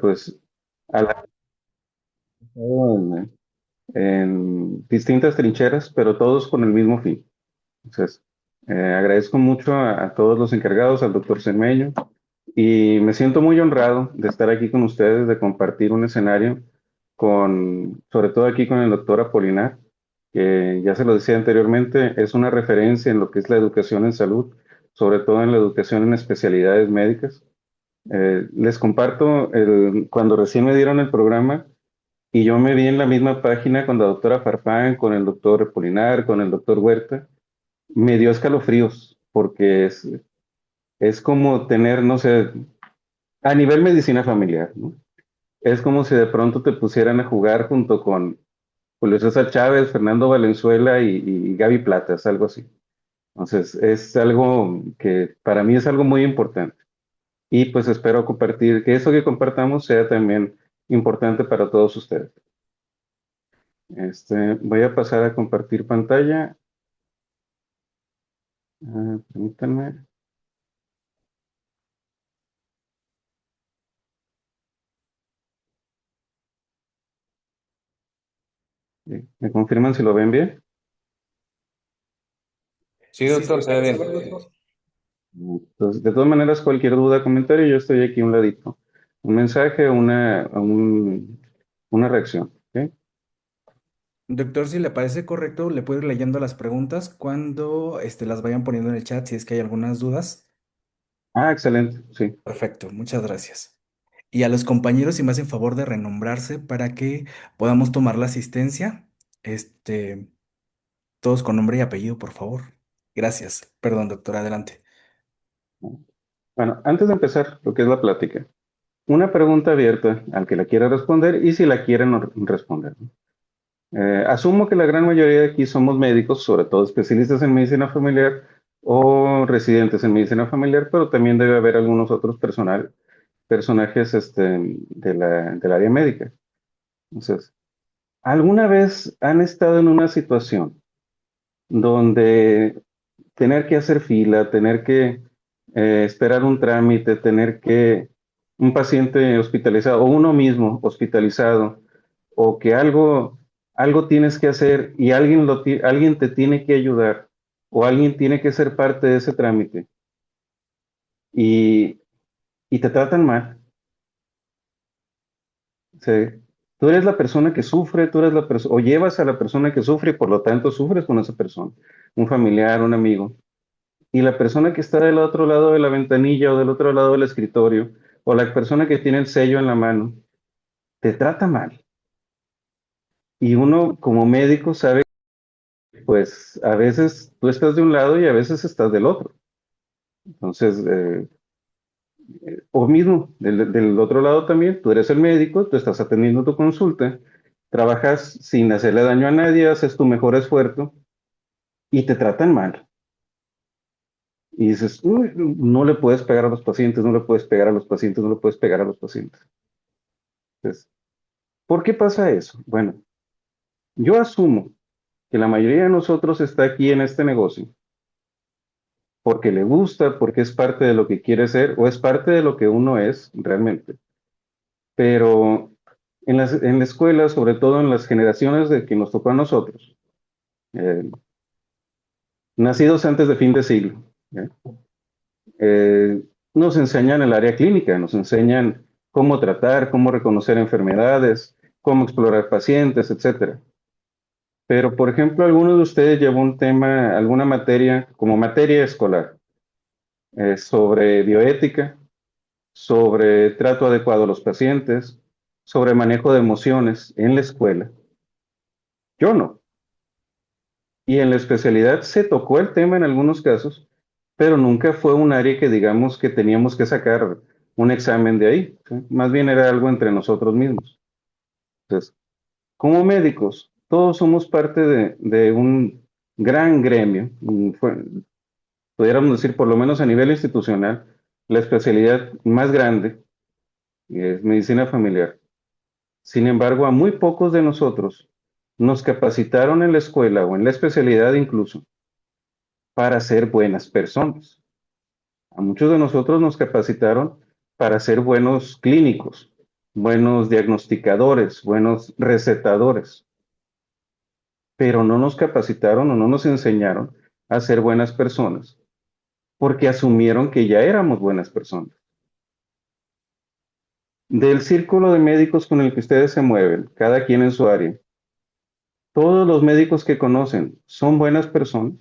pues a la, en distintas trincheras, pero todos con el mismo fin. Entonces, agradezco mucho a todos los encargados, al doctor Cermeño, y me siento muy honrado de estar aquí con ustedes, de compartir un escenario sobre todo aquí con el doctor Apolinar, que ya se lo decía anteriormente, es una referencia en lo que es la educación en salud, sobre todo en la educación en especialidades médicas. Les comparto, cuando recién me dieron el programa, y yo me vi en la misma página con la doctora Farfán, con el doctor Apolinar, con el doctor Huerta, me dio escalofríos, porque es como tener, no sé, a nivel medicina familiar, ¿no? Es como si de pronto te pusieran a jugar junto con Julio César Chávez, Fernando Valenzuela y Gaby Platas, algo así. Entonces, es algo que para mí es algo muy importante. Y pues espero compartir, que eso que compartamos sea también importante para todos ustedes. Voy a pasar a compartir pantalla. Permítanme. ¿Me confirman si lo ven bien? Sí, doctor, se ve bien. Entonces, de todas maneras, cualquier duda, comentario, yo estoy aquí a un ladito. Un mensaje, una reacción. ¿Ok? Doctor, si le parece correcto, le puedo ir leyendo las preguntas cuando las vayan poniendo en el chat si es que hay algunas dudas. Ah, excelente, sí. Perfecto, muchas gracias. Y a los compañeros, si me hacen favor de renombrarse para que podamos tomar la asistencia, este, todos con nombre y apellido, por favor. Gracias. Perdón, doctor, adelante. Bueno, antes de empezar lo que es la plática, una pregunta abierta al que la quiera responder y si la quiere no responder. Asumo que la gran mayoría de aquí somos médicos, sobre todo especialistas en medicina familiar o residentes en medicina familiar, pero también debe haber algunos otros personajes del área médica. Entonces, ¿alguna vez han estado en una situación donde tener que hacer fila, tener que esperar un trámite, tener que un paciente hospitalizado o uno mismo hospitalizado o que algo tienes que hacer y alguien te tiene que ayudar o alguien tiene que ser parte de ese trámite y, y te tratan mal? O sea, tú eres la persona que sufre, tú eres la persona, o llevas a la persona que sufre y por lo tanto sufres con esa persona, un familiar, un amigo. Y la persona que está del otro lado de la ventanilla o del otro lado del escritorio, o la persona que tiene el sello en la mano, te trata mal. Y uno como médico sabe, pues a veces tú estás de un lado y a veces estás del otro. Entonces, o mismo, del otro lado también, tú eres el médico, tú estás atendiendo tu consulta, trabajas sin hacerle daño a nadie, haces tu mejor esfuerzo y te tratan mal. Y dices, "Uy, no le puedes pegar a los pacientes, no le puedes pegar a los pacientes, no le puedes pegar a los pacientes". Entonces, ¿por qué pasa eso? Bueno, yo asumo que la mayoría de nosotros está aquí en este negocio porque le gusta, porque es parte de lo que quiere ser o es parte de lo que uno es realmente. Pero en la escuela, sobre todo en las generaciones de que nos tocó a nosotros, eh, nacidos antes de fin de siglo, ¿eh? Eh, nos enseñan el área clínica, nos enseñan cómo tratar, cómo reconocer enfermedades, cómo explorar pacientes, etcétera. Pero, por ejemplo, alguno de ustedes llevó un tema, alguna materia, como materia escolar, sobre bioética, sobre trato adecuado a los pacientes, sobre manejo de emociones en la escuela. Yo no. Y en la especialidad se tocó el tema en algunos casos, pero nunca fue un área que digamos que teníamos que sacar un examen de ahí, ¿sí? Más bien era algo entre nosotros mismos. Entonces, como médicos, todos somos parte de un gran gremio, pudiéramos decir, por lo menos a nivel institucional, la especialidad más grande es medicina familiar. Sin embargo, a muy pocos de nosotros nos capacitaron en la escuela o en la especialidad incluso para ser buenas personas. A muchos de nosotros nos capacitaron para ser buenos clínicos, buenos diagnosticadores, buenos recetadores, pero no nos capacitaron o no nos enseñaron a ser buenas personas, porque asumieron que ya éramos buenas personas. Del círculo de médicos con el que ustedes se mueven, cada quien en su área, todos los médicos que conocen son buenas personas,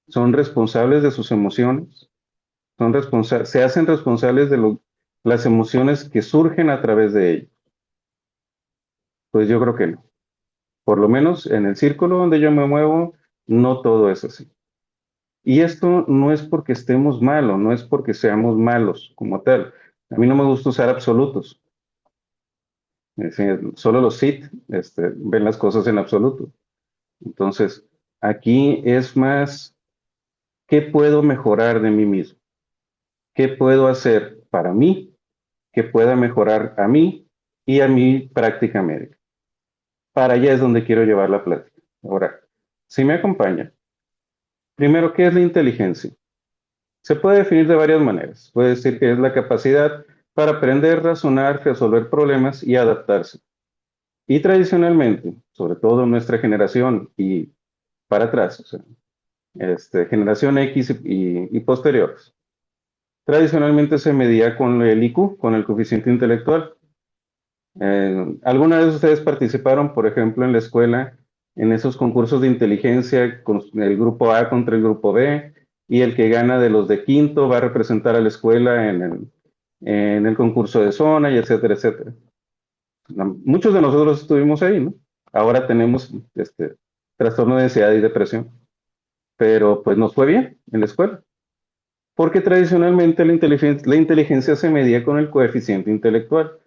son responsables de sus emociones, se hacen responsables de las emociones que surgen a través de ellos. Pues yo creo que no. Por lo menos en el círculo donde yo me muevo, no todo es así. Y esto no es porque estemos malos, no es porque seamos malos como tal. A mí no me gusta usar absolutos. Es decir, solo los Sith ven las cosas en absoluto. Entonces, aquí es más, ¿qué puedo mejorar de mí mismo? ¿Qué puedo hacer para mí que pueda mejorar a mí y a mi práctica médica? Para allá es donde quiero llevar la plática. Ahora, si me acompaña, primero, ¿qué es la inteligencia? Se puede definir de varias maneras. Puede decir que es la capacidad para aprender, razonar, resolver problemas y adaptarse. Y tradicionalmente, sobre todo en nuestra generación y para atrás, o sea, generación X y posteriores, tradicionalmente se medía con el IQ, con el coeficiente intelectual. ¿Alguna vez ustedes participaron, por ejemplo, en la escuela, en esos concursos de inteligencia con el grupo A contra el grupo B? Y el que gana de los de quinto va a representar a la escuela en el concurso de zona y etcétera, etcétera. Muchos de nosotros estuvimos ahí, ¿no? Ahora tenemos trastorno de ansiedad y depresión, pero pues nos fue bien en la escuela, porque tradicionalmente la inteligencia se medía con el coeficiente intelectual,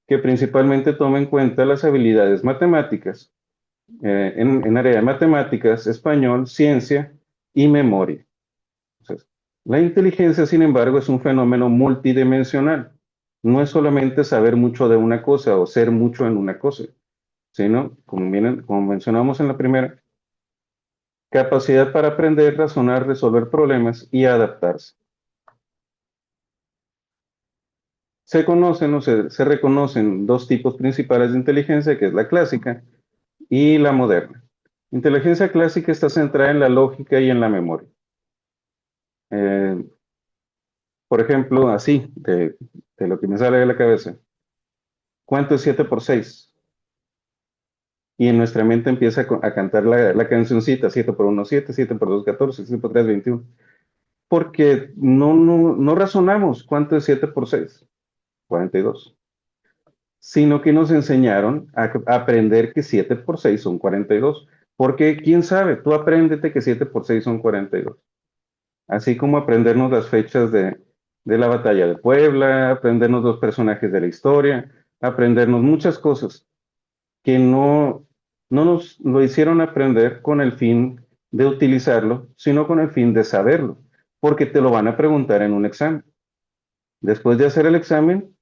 que principalmente toma en cuenta las habilidades matemáticas, en área de matemáticas, español, ciencia y memoria. Entonces, la inteligencia, sin embargo, es un fenómeno multidimensional. No es solamente saber mucho de una cosa o ser mucho en una cosa, sino, como mencionamos en la primera, capacidad para aprender, razonar, resolver problemas y adaptarse. Se reconocen dos tipos principales de inteligencia, que es la clásica y la moderna. Inteligencia clásica está centrada en la lógica y en la memoria. Eh, por ejemplo, así, de lo que me sale de la cabeza. ¿Cuánto es 7 por 6? Y en nuestra mente empieza a cantar la cancioncita, 7 por 1, 7, 7 por 2, 14, 7 por 3, 21. Porque no razonamos cuánto es 7 por 6, 42. Sino que nos enseñaron a aprender que 7 por 6 son 42. Porque, quién sabe, tú apréndete que 7 por 6 son 42. Así como aprendernos las fechas de la batalla de Puebla, aprendernos los personajes de la historia, aprendernos muchas cosas que no nos lo hicieron aprender con el fin de utilizarlo, sino con el fin de saberlo, porque te lo van a preguntar en un examen. Después de hacer el examen,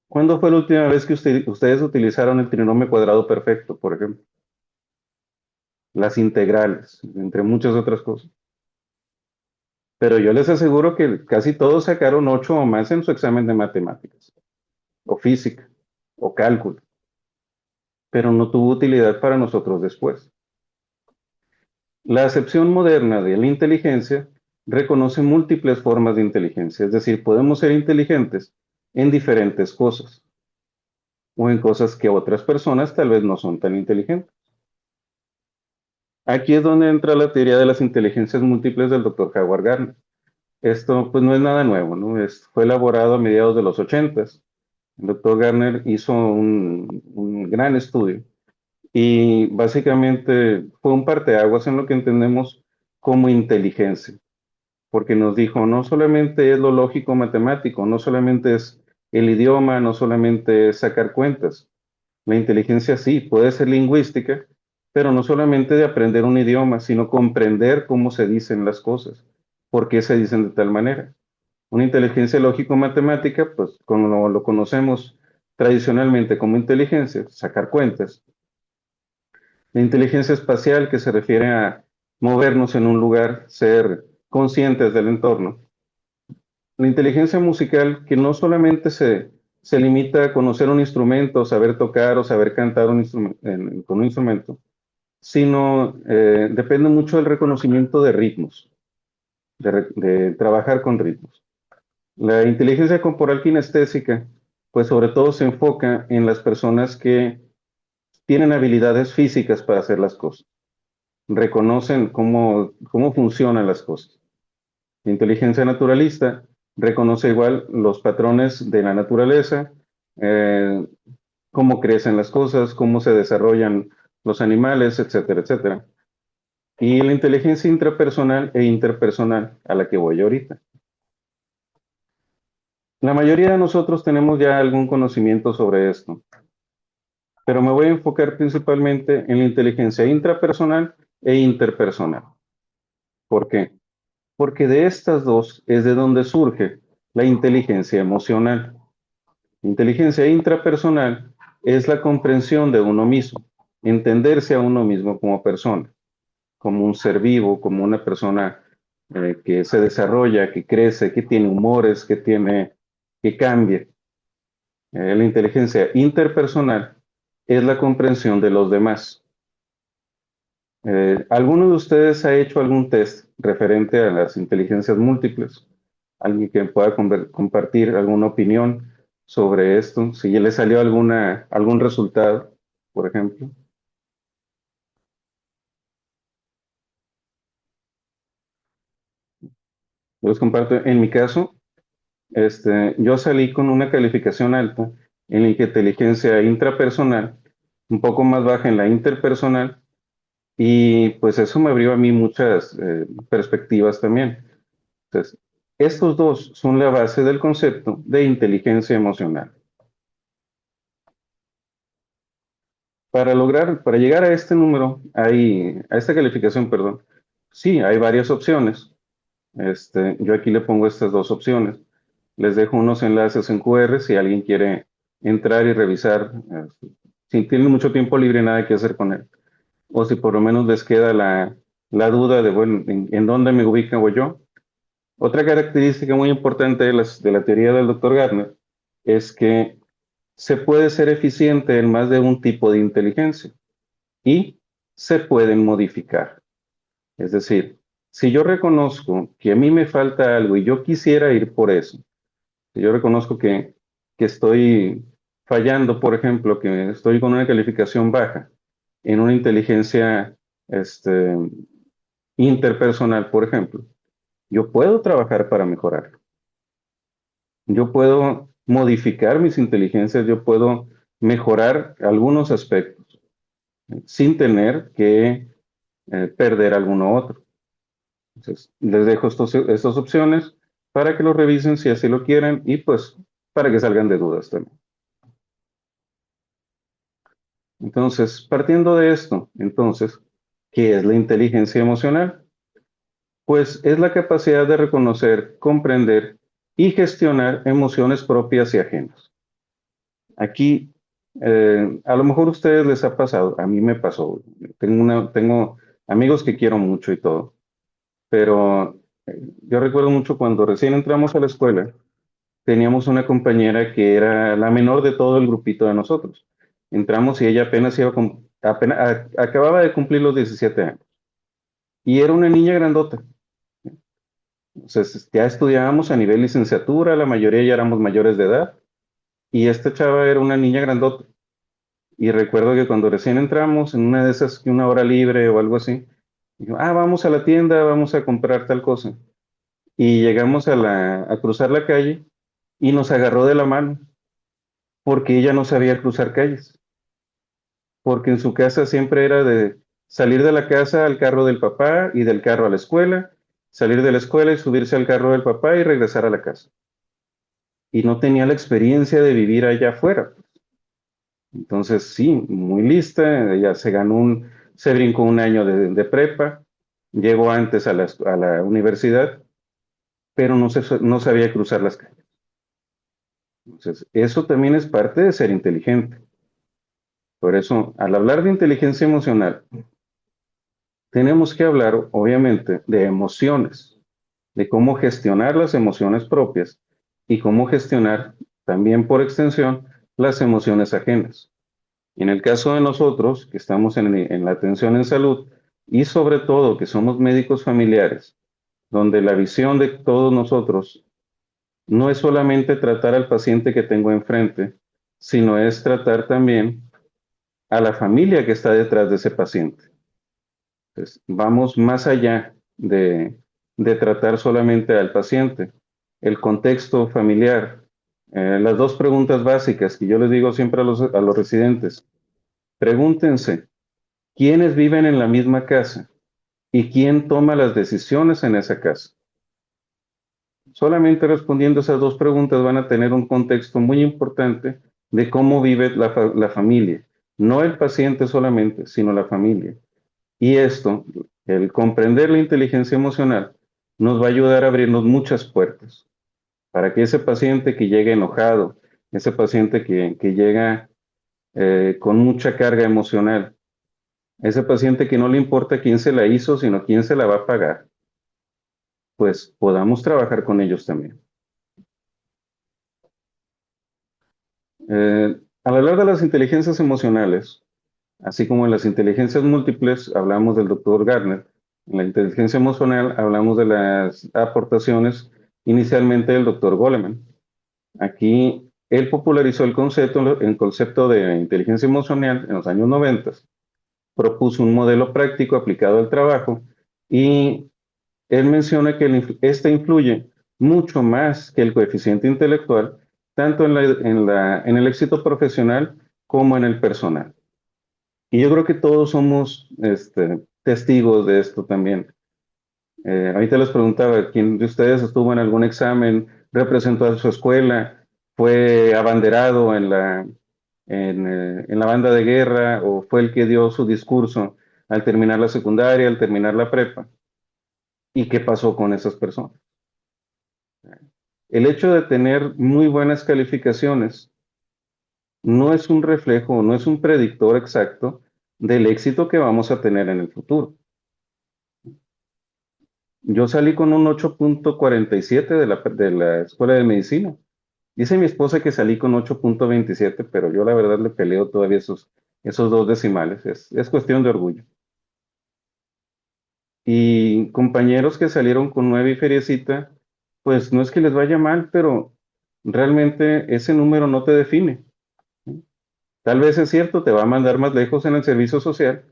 ¿cuándo fue la última vez que ustedes utilizaron el trinomio cuadrado perfecto, por ejemplo? Las integrales, entre muchas otras cosas. Pero yo les aseguro que casi todos sacaron 8 o más en su examen de matemáticas, o física, o cálculo, pero no tuvo utilidad para nosotros después. La acepción moderna de la inteligencia reconoce múltiples formas de inteligencia, es decir, podemos ser inteligentes en diferentes cosas, o en cosas que otras personas tal vez no son tan inteligentes. Aquí es donde entra la teoría de las inteligencias múltiples del doctor Howard Gardner. Esto pues no es nada nuevo, ¿no? Fue elaborado a mediados de los 80. El doctor Gardner hizo un gran estudio y básicamente fue un parteaguas en lo que entendemos como inteligencia, porque nos dijo, no solamente es lo lógico matemático, no solamente es el idioma, no solamente es sacar cuentas. La inteligencia sí, puede ser lingüística, pero no solamente de aprender un idioma, sino comprender cómo se dicen las cosas, por qué se dicen de tal manera. Una inteligencia lógico-matemática, pues como lo conocemos tradicionalmente como inteligencia, sacar cuentas. La inteligencia espacial, que se refiere a movernos en un lugar, ser conscientes del entorno. La inteligencia musical que no solamente se limita a conocer un instrumento, saber tocar o saber cantar con un instrumento, sino depende mucho del reconocimiento de ritmos, de trabajar con ritmos. La inteligencia corporal kinestésica, pues sobre todo se enfoca en las personas que tienen habilidades físicas para hacer las cosas, reconocen cómo funcionan las cosas. La inteligencia naturalista reconoce igual los patrones de la naturaleza, eh, cómo crecen las cosas, cómo se desarrollan los animales, etcétera, etcétera. Y la inteligencia intrapersonal e interpersonal, a la que voy ahorita. La mayoría de nosotros tenemos ya algún conocimiento sobre esto, pero me voy a enfocar principalmente en la inteligencia intrapersonal e interpersonal. ¿Por qué? Porque de estas dos es de donde surge la inteligencia emocional. La inteligencia intrapersonal es la comprensión de uno mismo, entenderse a uno mismo como persona, como un ser vivo, como una persona que se desarrolla, que crece, que tiene humores, que cambia. La inteligencia interpersonal es la comprensión de los demás. ¿Alguno de ustedes ha hecho algún test referente a las inteligencias múltiples? ¿Alguien que pueda compartir alguna opinión sobre esto? Si ya le salió algún resultado, por ejemplo. Yo les comparto, en mi caso, yo salí con una calificación alta en la inteligencia intrapersonal, un poco más baja en la interpersonal, y pues eso me abrió a mí muchas perspectivas también. Entonces, estos dos son la base del concepto de inteligencia emocional. Para llegar a este número, a esta calificación, perdón, sí, hay varias opciones. Yo aquí le pongo estas dos opciones. Les dejo unos enlaces en QR si alguien quiere entrar y revisar, si tienen mucho tiempo libre, nada que hacer con él. O si por lo menos les queda la duda de, bueno, en dónde me ubico yo. Otra característica muy importante de la teoría del doctor Gardner es que se puede ser eficiente en más de un tipo de inteligencia y se pueden modificar. Es decir, si yo reconozco que a mí me falta algo y yo quisiera ir por eso, si yo reconozco que estoy fallando, por ejemplo, que estoy con una calificación baja en una inteligencia este, interpersonal, por ejemplo, yo puedo trabajar para mejorarlo. Yo puedo modificar mis inteligencias, yo puedo mejorar algunos aspectos sin tener que perder alguno otro. Entonces, les dejo estas opciones para que lo revisen si así lo quieren y pues para que salgan de dudas también. Entonces, partiendo de esto, entonces, ¿qué es la inteligencia emocional? Pues es la capacidad de reconocer, comprender y gestionar emociones propias y ajenas. Aquí, a lo mejor a ustedes les ha pasado, a mí me pasó, tengo amigos que quiero mucho y todo, pero yo recuerdo mucho cuando recién entramos a la escuela, teníamos una compañera que era la menor de todo el grupito de nosotros. Entramos y ella acababa de cumplir los 17 años y era una niña grandota. Entonces, ya estudiábamos a nivel licenciatura, la mayoría ya éramos mayores de edad y esta chava era una niña grandota. Y recuerdo que cuando recién entramos, en una de esas, que una hora libre o algo así, dijo, vamos a la tienda, vamos a comprar tal cosa. Y llegamos a cruzar la calle y nos agarró de la mano porque ella no sabía cruzar calles, porque en su casa siempre era de salir de la casa al carro del papá y del carro a la escuela, salir de la escuela y subirse al carro del papá y regresar a la casa. Y no tenía la experiencia de vivir allá afuera. Entonces, sí, muy lista, ella se brincó un año de prepa, llegó antes a la universidad, pero no sabía cruzar las calles. Entonces, eso también es parte de ser inteligente. Por eso, al hablar de inteligencia emocional, tenemos que hablar, obviamente, de emociones. de cómo gestionar las emociones propias y cómo gestionar también por extensión las emociones ajenas. Y en el caso de nosotros, que estamos en la atención en salud y sobre todo que somos médicos familiares, donde la visión de todos nosotros no es solamente tratar al paciente que tengo enfrente, sino es tratar también a la familia que está detrás de ese paciente. Entonces, vamos más allá de tratar solamente al paciente. El contexto familiar, las dos preguntas básicas que yo les digo siempre a los residentes, pregúntense, ¿quiénes viven en la misma casa y quién toma las decisiones en esa casa? Solamente respondiendo esas dos preguntas van a tener un contexto muy importante de cómo vive la familia. No el paciente solamente, sino la familia. Y esto, el comprender la inteligencia emocional, nos va a ayudar a abrirnos muchas puertas para que ese paciente que llega enojado, ese paciente que llega con mucha carga emocional, ese paciente que no le importa quién se la hizo, sino quién se la va a pagar, pues podamos trabajar con ellos también. Al hablar de las inteligencias emocionales, así como en las inteligencias múltiples, hablamos del doctor Gardner. En la inteligencia emocional hablamos de las aportaciones inicialmente del doctor Goleman. Aquí él popularizó el concepto de inteligencia emocional en los años 90, propuso un modelo práctico aplicado al trabajo y él menciona que este influye mucho más que el coeficiente intelectual, tanto en el éxito profesional como en el personal. Y yo creo que todos somos testigos de esto también. Ahorita les preguntaba, ¿quién de ustedes estuvo en algún examen, representó a su escuela, fue abanderado en la banda de guerra o fue el que dio su discurso al terminar la secundaria, al terminar la prepa? ¿Y qué pasó con esas personas? El hecho de tener muy buenas calificaciones no es un reflejo, no es un predictor exacto del éxito que vamos a tener en el futuro. Yo salí con un 8.47 de la escuela de medicina. Dice mi esposa que salí con 8.27, pero yo la verdad le peleo todavía esos dos decimales. Es cuestión de orgullo. Y compañeros que salieron con 9 y feriecita, pues no es que les vaya mal, pero realmente ese número no te define. Tal vez es cierto, te va a mandar más lejos en el servicio social,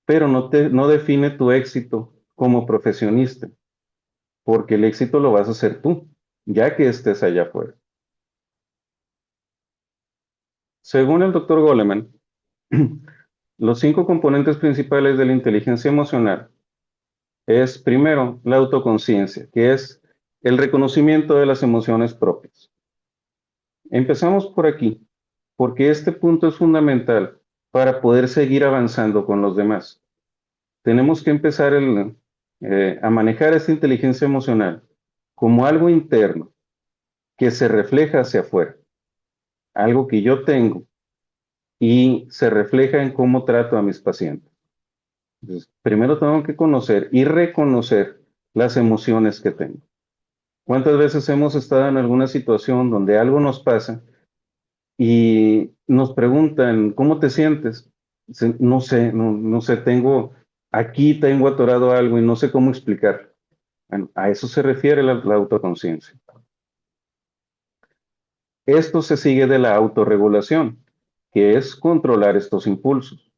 pero no define tu éxito como profesionista, porque el éxito lo vas a hacer tú, ya que estés allá afuera. Según el doctor Goleman, los 5 componentes principales de la inteligencia emocional es, primero, la autoconciencia, que es el reconocimiento de las emociones propias. Empezamos por aquí, porque este punto es fundamental para poder seguir avanzando con los demás. Tenemos que empezar a manejar esta inteligencia emocional como algo interno que se refleja hacia afuera, algo que yo tengo y se refleja en cómo trato a mis pacientes. Entonces, primero tengo que conocer y reconocer las emociones que tengo. ¿Cuántas veces hemos estado en alguna situación donde algo nos pasa y nos preguntan, ¿cómo te sientes? No sé, no sé, tengo atorado algo y no sé cómo explicar. Bueno, a eso se refiere la autoconciencia. Esto se sigue de la autorregulación, que es controlar estos impulsos.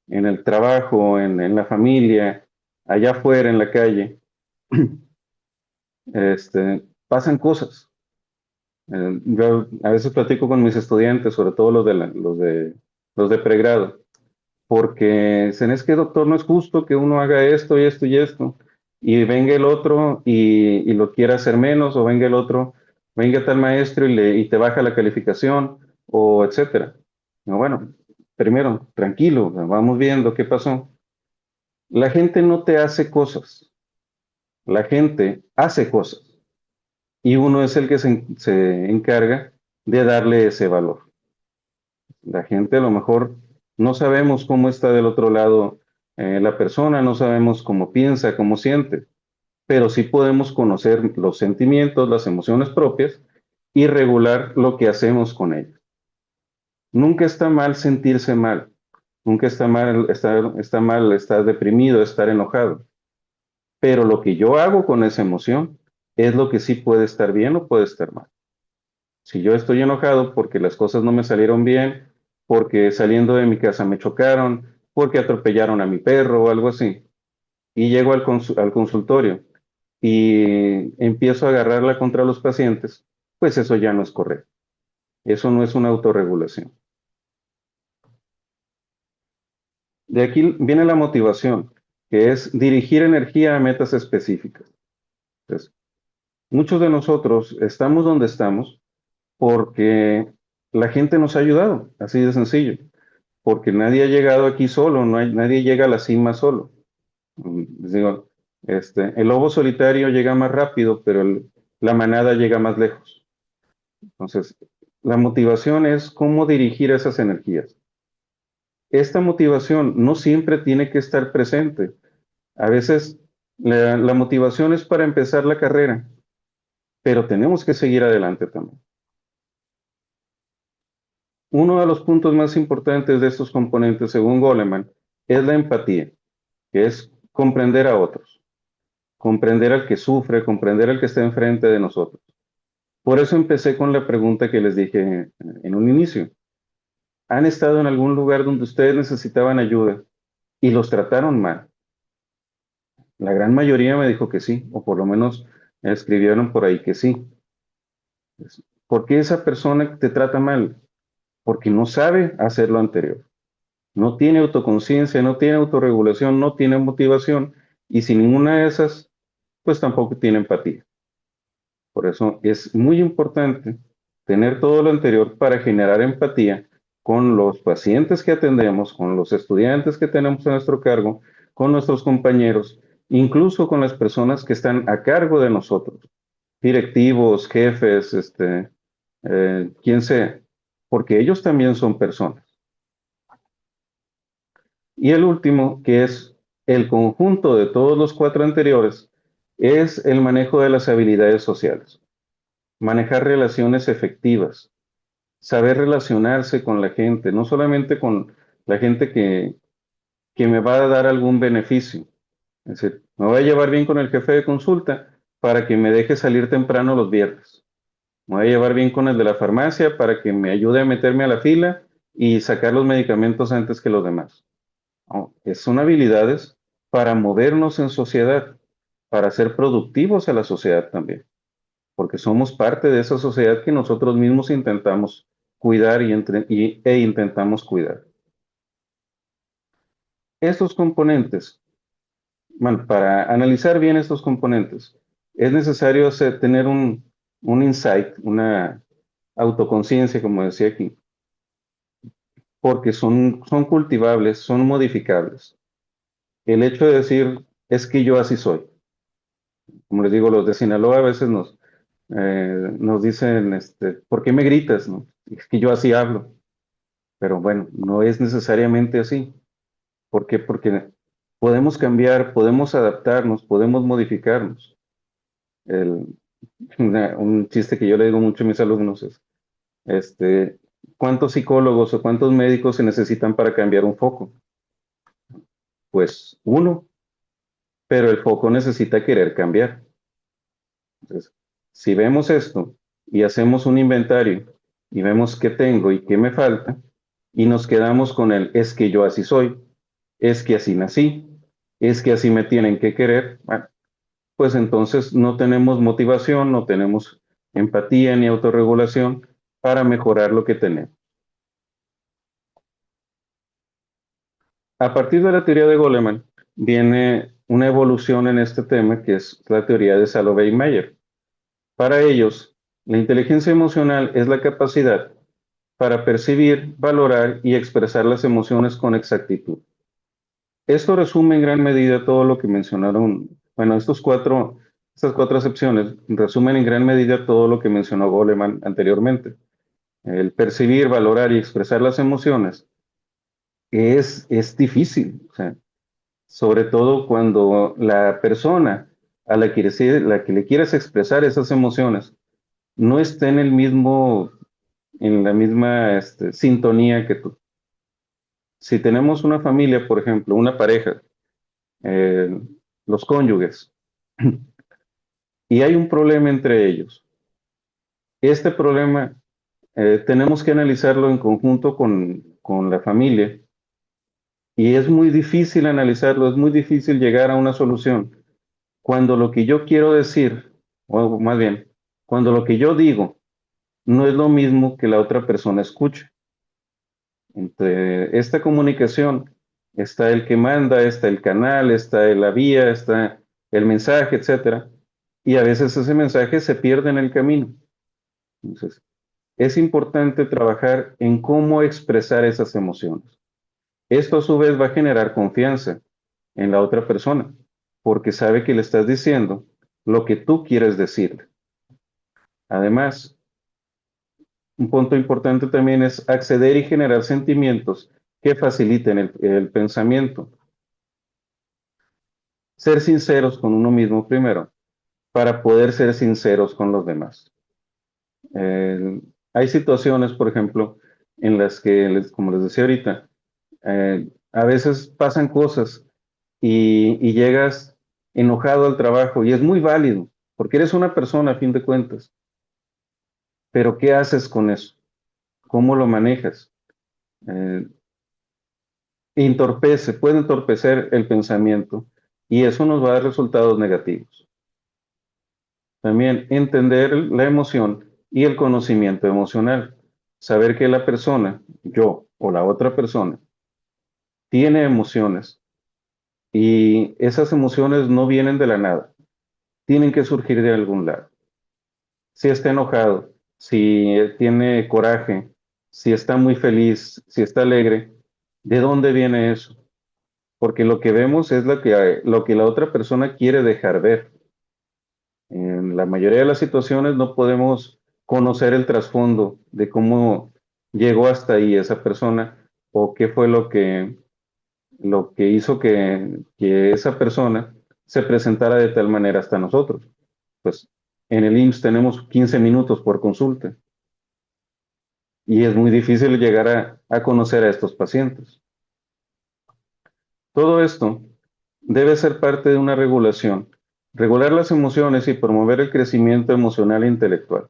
En el trabajo, en la familia, allá afuera, en la calle, pasan cosas. Yo a veces platico con mis estudiantes, sobre todo los de pregrado, porque dicen, es que doctor, no es justo que uno haga esto y esto y esto, y venga el otro y lo quiera hacer menos, o venga el otro, venga tal maestro y te baja la calificación, o etcétera. No, bueno, primero, tranquilo, vamos viendo qué pasó. La gente no te hace cosas, la gente hace cosas, y uno es el que se encarga de darle ese valor. La gente a lo mejor no sabemos cómo está del otro lado la persona, no sabemos cómo piensa, cómo siente, pero sí podemos conocer los sentimientos, las emociones propias y regular lo que hacemos con ellas. Nunca está mal sentirse mal, nunca está mal estar deprimido, estar enojado, pero lo que yo hago con esa emoción es lo que sí puede estar bien o puede estar mal. Si yo estoy enojado porque las cosas no me salieron bien, porque saliendo de mi casa me chocaron, porque atropellaron a mi perro o algo así, y llego al consultorio y empiezo a agarrarla contra los pacientes, pues eso ya no es correcto. Eso no es una autorregulación. De aquí viene la motivación, que es dirigir energía a metas específicas. Entonces, muchos de nosotros estamos donde estamos porque la gente nos ha ayudado, así de sencillo, porque nadie ha llegado aquí solo, nadie llega a la cima solo. Les digo, el lobo solitario llega más rápido, pero la manada llega más lejos. Entonces, la motivación es cómo dirigir esas energías. Esta motivación no siempre tiene que estar presente. A veces la motivación es para empezar la carrera, pero tenemos que seguir adelante también. Uno de los puntos más importantes de estos componentes, según Goleman, es la empatía, que es comprender a otros, comprender al que sufre, comprender al que está enfrente de nosotros. Por eso empecé con la pregunta que les dije en un inicio. ¿Han estado en algún lugar donde ustedes necesitaban ayuda y los trataron mal? La gran mayoría me dijo que sí, o por lo menos escribieron por ahí que sí. ¿Por qué esa persona te trata mal? Porque no sabe hacer lo anterior. No tiene autoconciencia, no tiene autorregulación, no tiene motivación y sin ninguna de esas, pues tampoco tiene empatía. Por eso es muy importante tener todo lo anterior para generar empatía con los pacientes que atendemos, con los estudiantes que tenemos a nuestro cargo, con nuestros compañeros, incluso con las personas que están a cargo de nosotros, directivos, jefes, quien sea, porque ellos también son personas. Y el último, que es el conjunto de todos los cuatro anteriores, es el manejo de las habilidades sociales. Manejar relaciones efectivas, saber relacionarse con la gente, no solamente con la gente que me va a dar algún beneficio. Es decir, me voy a llevar bien con el jefe de consulta para que me deje salir temprano los viernes. Me voy a llevar bien con el de la farmacia para que me ayude a meterme a la fila y sacar los medicamentos antes que los demás. No, son habilidades para movernos en sociedad, para ser productivos a la sociedad también, porque somos parte de esa sociedad que nosotros mismos intentamos cuidar e intentamos cuidar. Estos componentes, bueno, para analizar bien estos componentes, es necesario tener un insight, una autoconciencia, como decía aquí, porque son cultivables, son modificables. El hecho de decir, es que yo así soy. Como les digo, los de Sinaloa a veces nos dicen, ¿por qué me gritas? ¿No? Es que yo así hablo. Pero bueno, no es necesariamente así. ¿Por qué? Porque podemos cambiar, podemos adaptarnos, podemos modificarnos. El- un chiste que yo le digo mucho a mis alumnos es, ¿cuántos psicólogos o cuántos médicos se necesitan para cambiar un foco? Pues uno, pero el foco necesita querer cambiar. Entonces, si vemos esto y hacemos un inventario y vemos qué tengo y qué me falta, y nos quedamos con el es que yo así soy, es que así nací, es que así me tienen que querer, bueno, pues entonces no tenemos motivación, no tenemos empatía ni autorregulación para mejorar lo que tenemos. A partir de la teoría de Goleman viene una evolución en este tema que es la teoría de Salovey y Meyer. Para ellos, la inteligencia emocional es la capacidad para percibir, valorar y expresar las emociones con exactitud. Esto resume en gran medida todo lo que mencionaron, bueno, estas cuatro acepciones resumen en gran medida todo lo que mencionó Goleman anteriormente. El percibir, valorar y expresar las emociones es difícil, o sea, sobre todo cuando la persona a la que le quieres expresar esas emociones no esté en el mismo, en la misma sintonía que tú. Si tenemos una familia, por ejemplo, una pareja, eh, los cónyuges, y hay un problema entre ellos, este problema tenemos que analizarlo en conjunto con la familia y es muy difícil analizarlo, es muy difícil llegar a una solución cuando lo que yo quiero decir, o más bien, cuando lo que yo digo no es lo mismo que la otra persona escucha. Entre esta comunicación está el que manda, está el canal, está la vía, está el mensaje, etcétera, y a veces ese mensaje se pierde en el camino. Entonces, es importante trabajar en cómo expresar esas emociones. Esto a su vez va a generar confianza en la otra persona, porque sabe que le estás diciendo lo que tú quieres decirle. Además, un punto importante también es acceder y generar sentimientos que faciliten el pensamiento. Ser sinceros con uno mismo primero, para poder ser sinceros con los demás. Eh, Hay situaciones, por ejemplo, en las que, como les decía ahorita, a veces pasan cosas y llegas enojado al trabajo y es muy válido, porque eres una persona a fin de cuentas, pero ¿qué haces con eso? ¿Cómo lo manejas? Eh, Puede entorpecer el pensamiento y eso nos va a dar resultados negativos. También entender la emoción y el conocimiento emocional. Saber que la persona, yo o la otra persona, tiene emociones y esas emociones no vienen de la nada, tienen que surgir de algún lado. Si está enojado, si tiene coraje, si está muy feliz, si está alegre, ¿de dónde viene eso? Porque lo que vemos es lo que la otra persona quiere dejar ver. En la mayoría de las situaciones no podemos conocer el trasfondo de cómo llegó hasta ahí esa persona o qué fue lo que hizo que esa persona se presentara de tal manera hasta nosotros. Pues en el IMSS tenemos 15 minutos por consulta y es muy difícil llegar a conocer a estos pacientes. Todo esto debe ser parte de una regulación, regular las emociones y promover el crecimiento emocional e intelectual.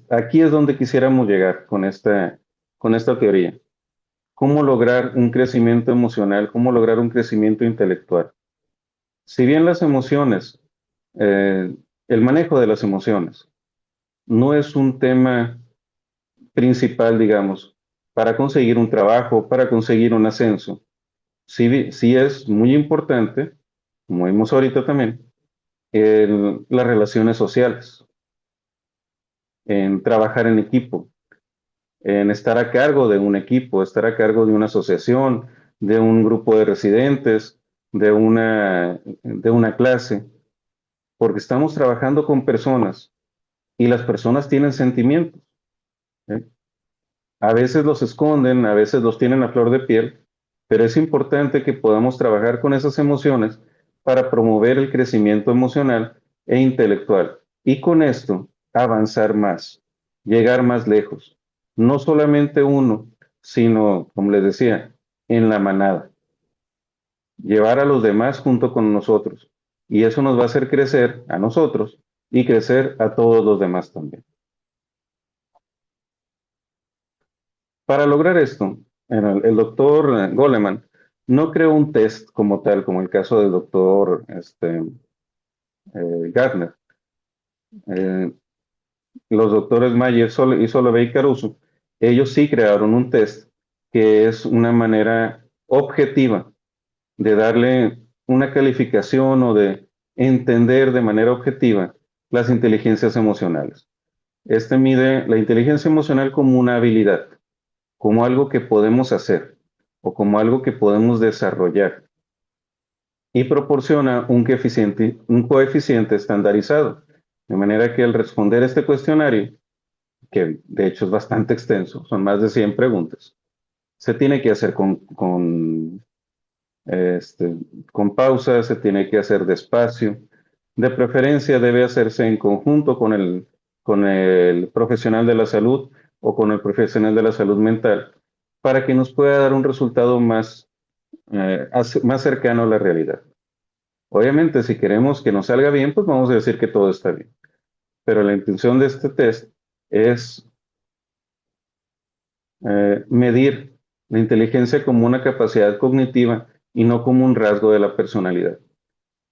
Aquí es donde quisiéramos llegar con esta teoría. ¿Cómo lograr un crecimiento emocional? ¿Cómo lograr un crecimiento intelectual? Si bien las emociones, eh, el manejo de las emociones no es un tema principal, digamos, para conseguir un trabajo, para conseguir un ascenso, sí es muy importante, como vimos ahorita también, las relaciones sociales, en trabajar en equipo, en estar a cargo de un equipo, estar a cargo de una asociación, de un grupo de residentes, de una clase, porque estamos trabajando con personas y las personas tienen sentimientos, ¿eh? A veces los esconden, a veces los tienen a flor de piel, pero es importante que podamos trabajar con esas emociones para promover el crecimiento emocional e intelectual y con esto avanzar más, llegar más lejos. No solamente uno, sino, como les decía, en la manada. Llevar a los demás junto con nosotros. Y eso nos va a hacer crecer a nosotros y crecer a todos los demás también. Para lograr esto, el doctor Goleman no creó un test como tal, como el caso del doctor Gardner. Eh, los doctores Mayer y Solovey Caruso, ellos sí crearon un test que es una manera objetiva de darle una calificación o de entender de manera objetiva las inteligencias emocionales. Este mide la inteligencia emocional como una habilidad, como algo que podemos hacer o como algo que podemos desarrollar y proporciona un coeficiente estandarizado. De manera que al responder este cuestionario, que de hecho es bastante extenso, son más de 100 preguntas, se tiene que hacer este, con pausa, se tiene que hacer despacio. De preferencia debe hacerse en conjunto con el profesional de la salud o con el profesional de la salud mental para que nos pueda dar un resultado más cercano a la realidad. Obviamente, si queremos que nos salga bien, pues vamos a decir que todo está bien. Pero la intención de este test es medir la inteligencia como una capacidad cognitiva y no como un rasgo de la personalidad.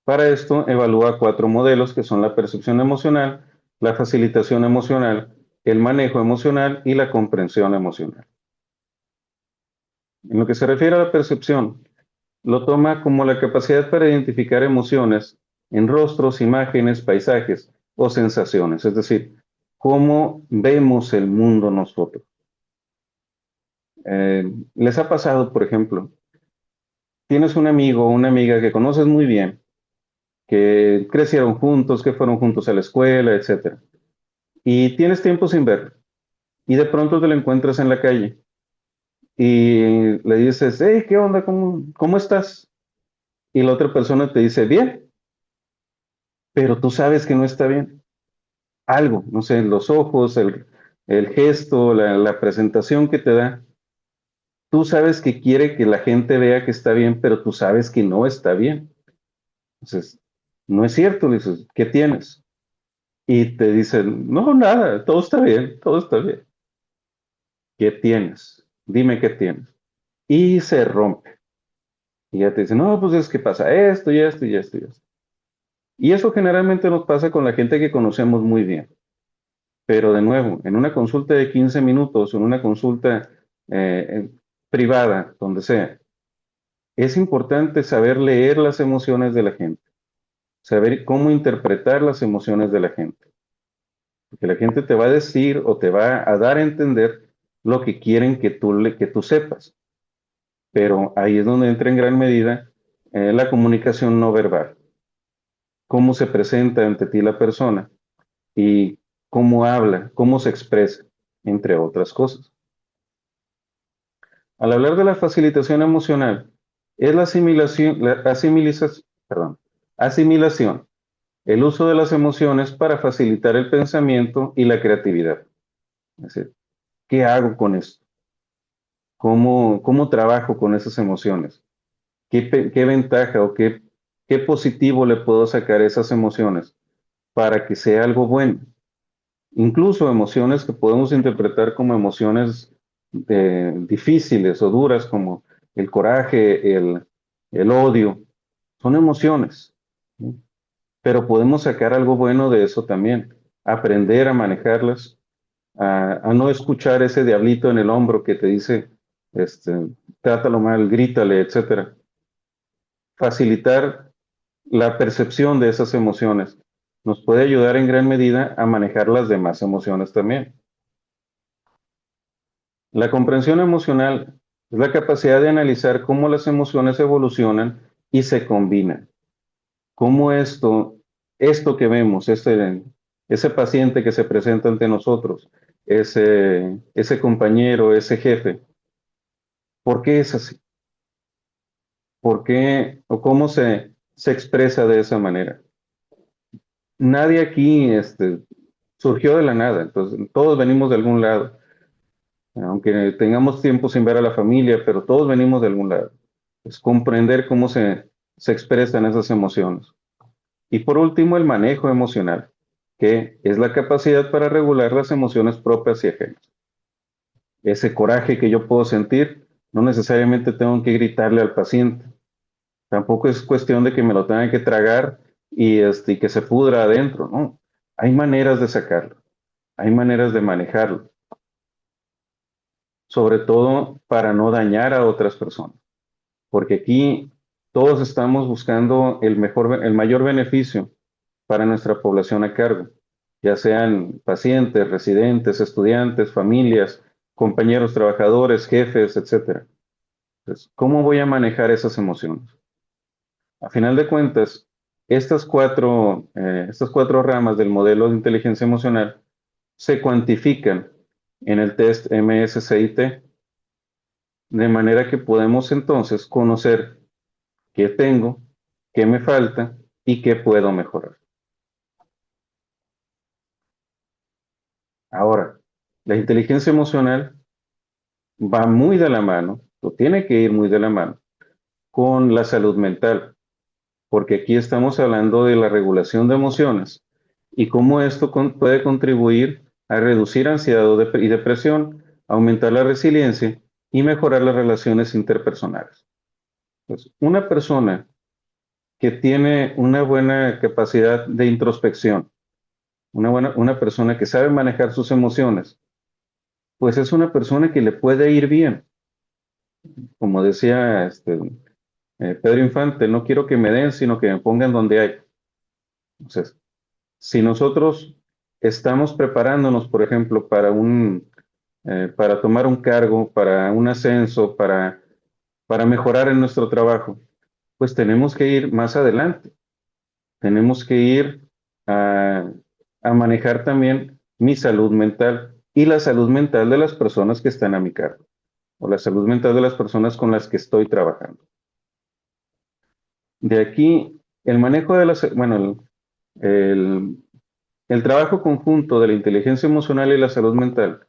Para esto, evalúa 4 modelos que son la percepción emocional, la facilitación emocional, el manejo emocional y la comprensión emocional. En lo que se refiere a la percepción, lo toma como la capacidad para identificar emociones en rostros, imágenes, paisajes o sensaciones, es decir, cómo vemos el mundo nosotros. ¿Les ha pasado, por ejemplo, tienes un amigo o una amiga que conoces muy bien, que crecieron juntos, que fueron juntos a la escuela, etcétera, y tienes tiempo sin verlo, y de pronto te lo encuentras en la calle y le dices, hey, ¿qué onda? ¿Cómo estás? Y la otra persona te dice, bien, pero tú sabes que no está bien. Algo, no sé, los ojos, el gesto, la presentación que te da, tú sabes que quiere que la gente vea que está bien, pero tú sabes que no está bien. Entonces, no es cierto, le dices, ¿qué tienes? Y te dicen, no, nada, todo está bien, todo está bien. ¿Qué tienes? Dime qué tienes. Y se rompe. Y ya te dicen, no, pues es que pasa esto y esto y esto y esto. Y eso generalmente nos pasa con la gente que conocemos muy bien. Pero de nuevo, en una consulta de 15 minutos, en una consulta privada, donde sea, es importante saber leer las emociones de la gente, saber cómo interpretar las emociones de la gente. Porque la gente te va a decir o te va a dar a entender lo que quieren que tú sepas. Pero ahí es donde entra en gran medida la comunicación no verbal, cómo se presenta ante ti la persona y cómo habla, cómo se expresa, entre otras cosas. Al hablar de la facilitación emocional, es asimilación, el uso de las emociones para facilitar el pensamiento y la creatividad. Es decir, ¿qué hago con esto? ¿Cómo trabajo con esas emociones? ¿Qué ventaja o qué positivo le puedo sacar a esas emociones para que sea algo bueno? Incluso emociones que podemos interpretar como emociones difíciles o duras, como el coraje, el odio, son emociones, ¿sí? Pero podemos sacar algo bueno de eso también, aprender a manejarlas, a no escuchar ese diablito en el hombro que te dice, este, trátalo mal, grítale, etcétera. Facilitar la percepción de esas emociones nos puede ayudar en gran medida a manejar las demás emociones también. La comprensión emocional es la capacidad de analizar cómo las emociones evolucionan y se combinan. Cómo esto que vemos, ese paciente que se presenta ante nosotros, ese compañero, ese jefe, ¿por qué es así? ¿Por qué o cómo se expresa de esa manera? Nadie aquí surgió de la nada, entonces todos venimos de algún lado, aunque tengamos tiempo sin ver a la familia, pero todos venimos de algún lado. Es comprender cómo se expresan esas emociones. Y por último, el manejo emocional, que es la capacidad para regular las emociones propias y ajenas. Ese coraje que yo puedo sentir, no necesariamente tengo que gritarle al paciente. Tampoco es cuestión de que me lo tenga que tragar y que se pudra adentro, no. Hay maneras de sacarlo, hay maneras de manejarlo, sobre todo para no dañar a otras personas, porque aquí todos estamos buscando el mayor beneficio para nuestra población a cargo, ya sean pacientes, residentes, estudiantes, familias, compañeros trabajadores, jefes, etcétera. Entonces, ¿cómo voy a manejar esas emociones? A final de cuentas, estas cuatro ramas del modelo de inteligencia emocional se cuantifican en el test MSCIT, de manera que podemos entonces conocer qué tengo, qué me falta y qué puedo mejorar. Ahora, la inteligencia emocional va muy de la mano, o tiene que ir muy de la mano, con la salud mental, porque aquí estamos hablando de la regulación de emociones y cómo esto puede contribuir a reducir ansiedad y depresión, aumentar la resiliencia y mejorar las relaciones interpersonales. Pues, una persona que tiene una buena capacidad de introspección, una persona que sabe manejar sus emociones, pues es una persona que le puede ir bien. Como decía Pedro Infante, no quiero que me den, sino que me pongan donde hay. Entonces, si nosotros estamos preparándonos, por ejemplo, para tomar un cargo, para un ascenso, para mejorar en nuestro trabajo, pues tenemos que ir más adelante. Tenemos que ir a, a manejar también mi salud mental y la salud mental de las personas que están a mi cargo, o la salud mental de las personas con las que estoy trabajando. De aquí, el manejo de el, el trabajo conjunto de la inteligencia emocional y la salud mental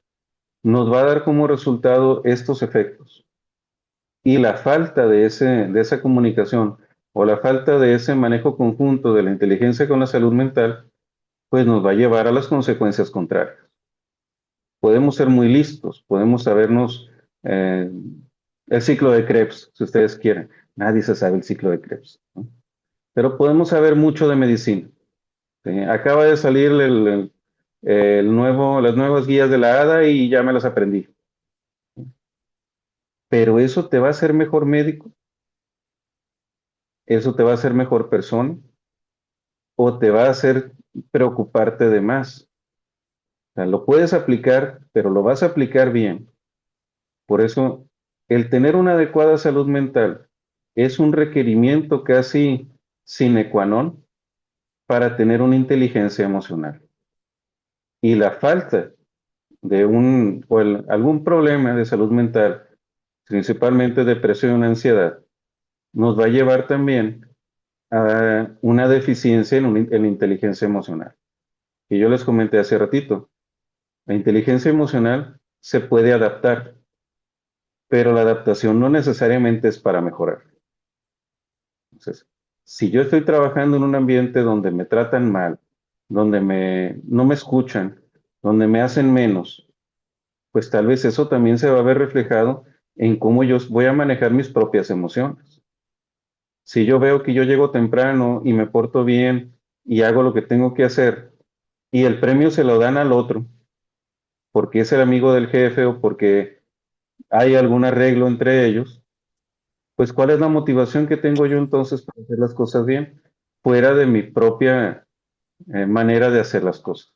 nos va a dar como resultado estos efectos. Y la falta de esa comunicación o la falta de ese manejo conjunto de la inteligencia con la salud mental, pues nos va a llevar a las consecuencias contrarias. Podemos ser muy listos, podemos sabernos eh, el ciclo de Krebs, si ustedes quieren. Nadie se sabe el ciclo de Krebs, ¿no? Pero podemos saber mucho de medicina. ¿Sí? Acaba de salir las nuevas guías de la ADA y ya me las aprendí. Pero eso te va a hacer mejor médico, eso te va a hacer mejor persona o te va a hacer preocuparte de más. O sea, lo puedes aplicar, pero lo vas a aplicar bien. Por eso, el tener una adecuada salud mental es un requerimiento casi sine qua non para tener una inteligencia emocional. Y la falta de algún problema de salud mental, principalmente depresión o ansiedad, nos va a llevar también a una deficiencia en la inteligencia emocional. Y yo les comenté hace ratito, la inteligencia emocional se puede adaptar, pero la adaptación no necesariamente es para mejorar. Entonces, si yo estoy trabajando en un ambiente donde me tratan mal, donde no me escuchan, donde me hacen menos, pues tal vez eso también se va a ver reflejado en cómo yo voy a manejar mis propias emociones. Si yo veo que yo llego temprano y me porto bien y hago lo que tengo que hacer y el premio se lo dan al otro porque es el amigo del jefe o porque hay algún arreglo entre ellos, pues ¿cuál es la motivación que tengo yo entonces para hacer las cosas bien? Fuera de mi propia manera de hacer las cosas.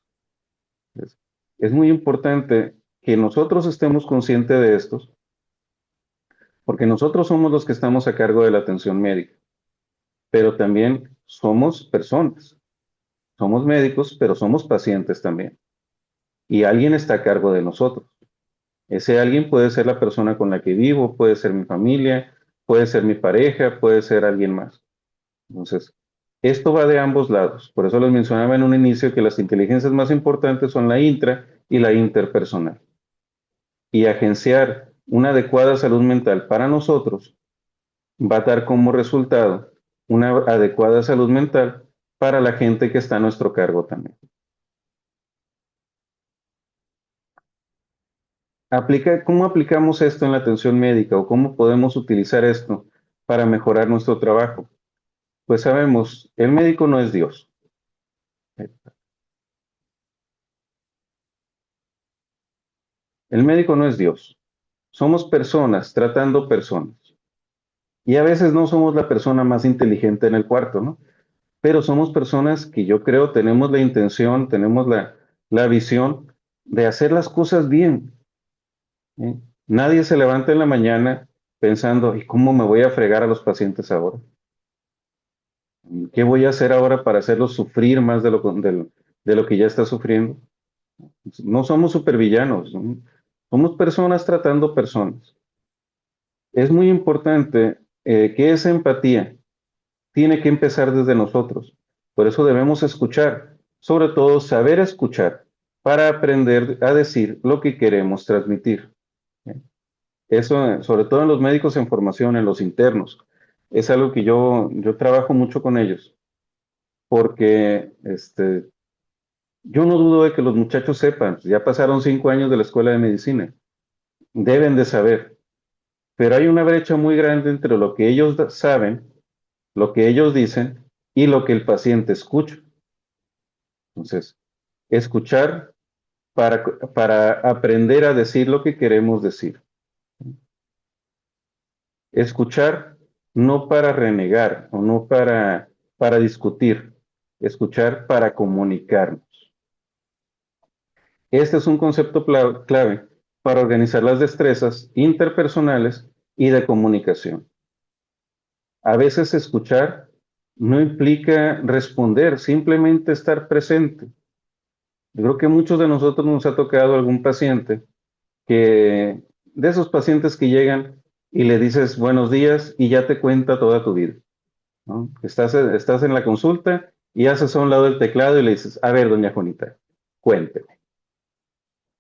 Es, es muy importante que nosotros estemos conscientes de esto, porque nosotros somos los que estamos a cargo de la atención médica, pero también somos personas. Somos médicos, pero somos pacientes también. Y alguien está a cargo de nosotros. Ese alguien puede ser la persona con la que vivo, puede ser mi familia, puede ser mi pareja, puede ser alguien más. Entonces, esto va de ambos lados. Por eso les mencionaba en un inicio que las inteligencias más importantes son la intra y la interpersonal. Y agenciar una adecuada salud mental para nosotros va a dar como resultado una adecuada salud mental para la gente que está a nuestro cargo también. ¿Cómo aplicamos esto en la atención médica o cómo podemos utilizar esto para mejorar nuestro trabajo? Pues sabemos, el médico no es Dios. El médico no es Dios. Somos personas tratando personas. Y a veces no somos la persona más inteligente en el cuarto, ¿no? Pero somos personas que yo creo tenemos la intención, tenemos la visión de hacer las cosas bien, ¿eh? Nadie se levanta en la mañana pensando, ¿y cómo me voy a fregar a los pacientes ahora? ¿Qué voy a hacer ahora para hacerlos sufrir más de lo que ya está sufriendo? No somos supervillanos, ¿no? Somos personas tratando personas. Es muy importante que esa empatía tiene que empezar desde nosotros. Por eso debemos escuchar, sobre todo saber escuchar, para aprender a decir lo que queremos transmitir. Eso, sobre todo en los médicos en formación, en los internos, es algo que yo trabajo mucho con ellos, porque yo no dudo de que los muchachos sepan, ya pasaron 5 años de la escuela de medicina, deben de saber, pero hay una brecha muy grande entre lo que ellos saben, lo que ellos dicen y lo que el paciente escucha. Entonces, escuchar para aprender a decir lo que queremos decir. Escuchar no para renegar o no para discutir, escuchar para comunicarnos. Este es un concepto clave para organizar las destrezas interpersonales y de comunicación. A veces escuchar no implica responder, simplemente estar presente. Yo creo que a muchos de nosotros nos ha tocado algún paciente que, de esos pacientes que llegan y le dices buenos días y ya te cuenta toda tu vida, ¿no? Estás en la consulta y haces a un lado el teclado y le dices, a ver, doña Juanita, cuénteme.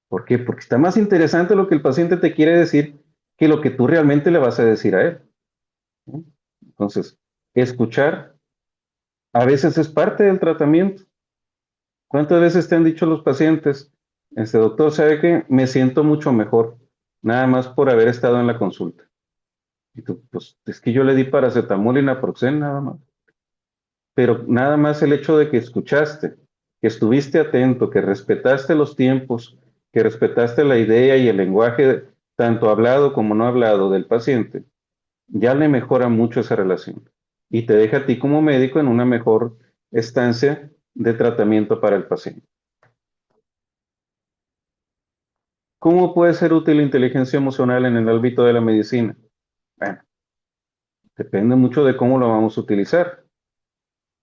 ¿Por qué? Porque está más interesante lo que el paciente te quiere decir que lo que tú realmente le vas a decir a él, ¿no? Entonces, escuchar a veces es parte del tratamiento. ¿Cuántas veces te han dicho los pacientes, doctor, sabe que me siento mucho mejor, nada más por haber estado en la consulta? Y tú, pues es que yo le di paracetamol y naproxen nada más. Pero nada más el hecho de que escuchaste, que estuviste atento, que respetaste los tiempos, que respetaste la idea y el lenguaje, tanto hablado como no hablado del paciente, ya le mejora mucho esa relación y te deja a ti como médico en una mejor estancia de tratamiento para el paciente. ¿Cómo puede ser útil la inteligencia emocional en el ámbito de la medicina? Bueno, depende mucho de cómo lo vamos a utilizar.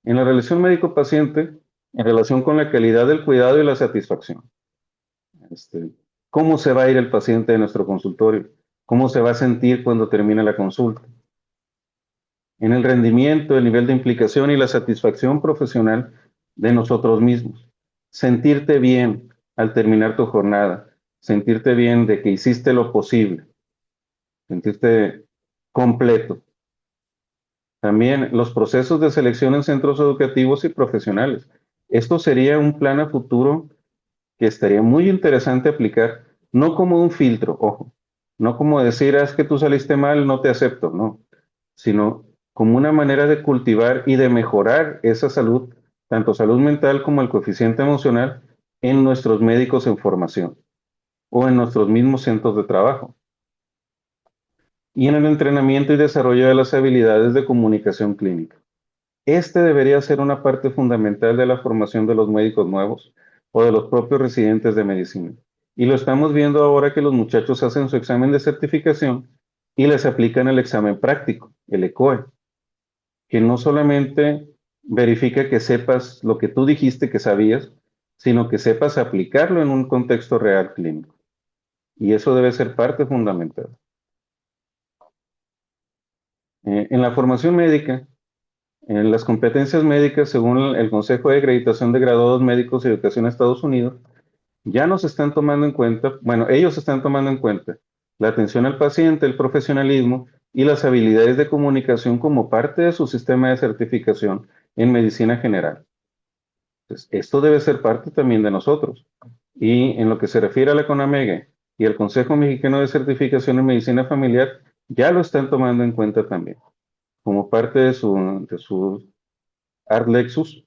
En la relación médico-paciente, en relación con la calidad del cuidado y la satisfacción. Este, ¿Cómo se va a ir el paciente de nuestro consultorio? ¿Cómo se va a sentir cuando termine la consulta? En el rendimiento, el nivel de implicación y la satisfacción profesional de nosotros mismos. Sentirte bien al terminar tu jornada, sentirte bien de que hiciste lo posible, sentirte completo. También los procesos de selección en centros educativos y profesionales. Esto sería un plan a futuro que estaría muy interesante aplicar, no como un filtro, ojo, no como decir, es que tú saliste mal, no te acepto, no, sino como una manera de cultivar y de mejorar esa salud, tanto salud mental como el coeficiente emocional en nuestros médicos en formación o en nuestros mismos centros de trabajo. Y en el entrenamiento y desarrollo de las habilidades de comunicación clínica. Este debería ser una parte fundamental de la formación de los médicos nuevos o de los propios residentes de medicina. Y lo estamos viendo ahora que los muchachos hacen su examen de certificación y les aplican el examen práctico, el ECOE, que no solamente verifica que sepas lo que tú dijiste que sabías, sino que sepas aplicarlo en un contexto real clínico. Y eso debe ser parte fundamental. En la formación médica, en las competencias médicas, según el Consejo de Acreditación de Graduados Médicos y Educación de Estados Unidos, ya nos están tomando en cuenta, bueno, ellos están tomando en cuenta la atención al paciente, el profesionalismo y las habilidades de comunicación como parte de su sistema de certificación en medicina general. Entonces, esto debe ser parte también de nosotros. Y en lo que se refiere a la CONAMEGA y el Consejo Mexicano de Certificación en Medicina Familiar, ya lo están tomando en cuenta también, como parte de su Art Lexus,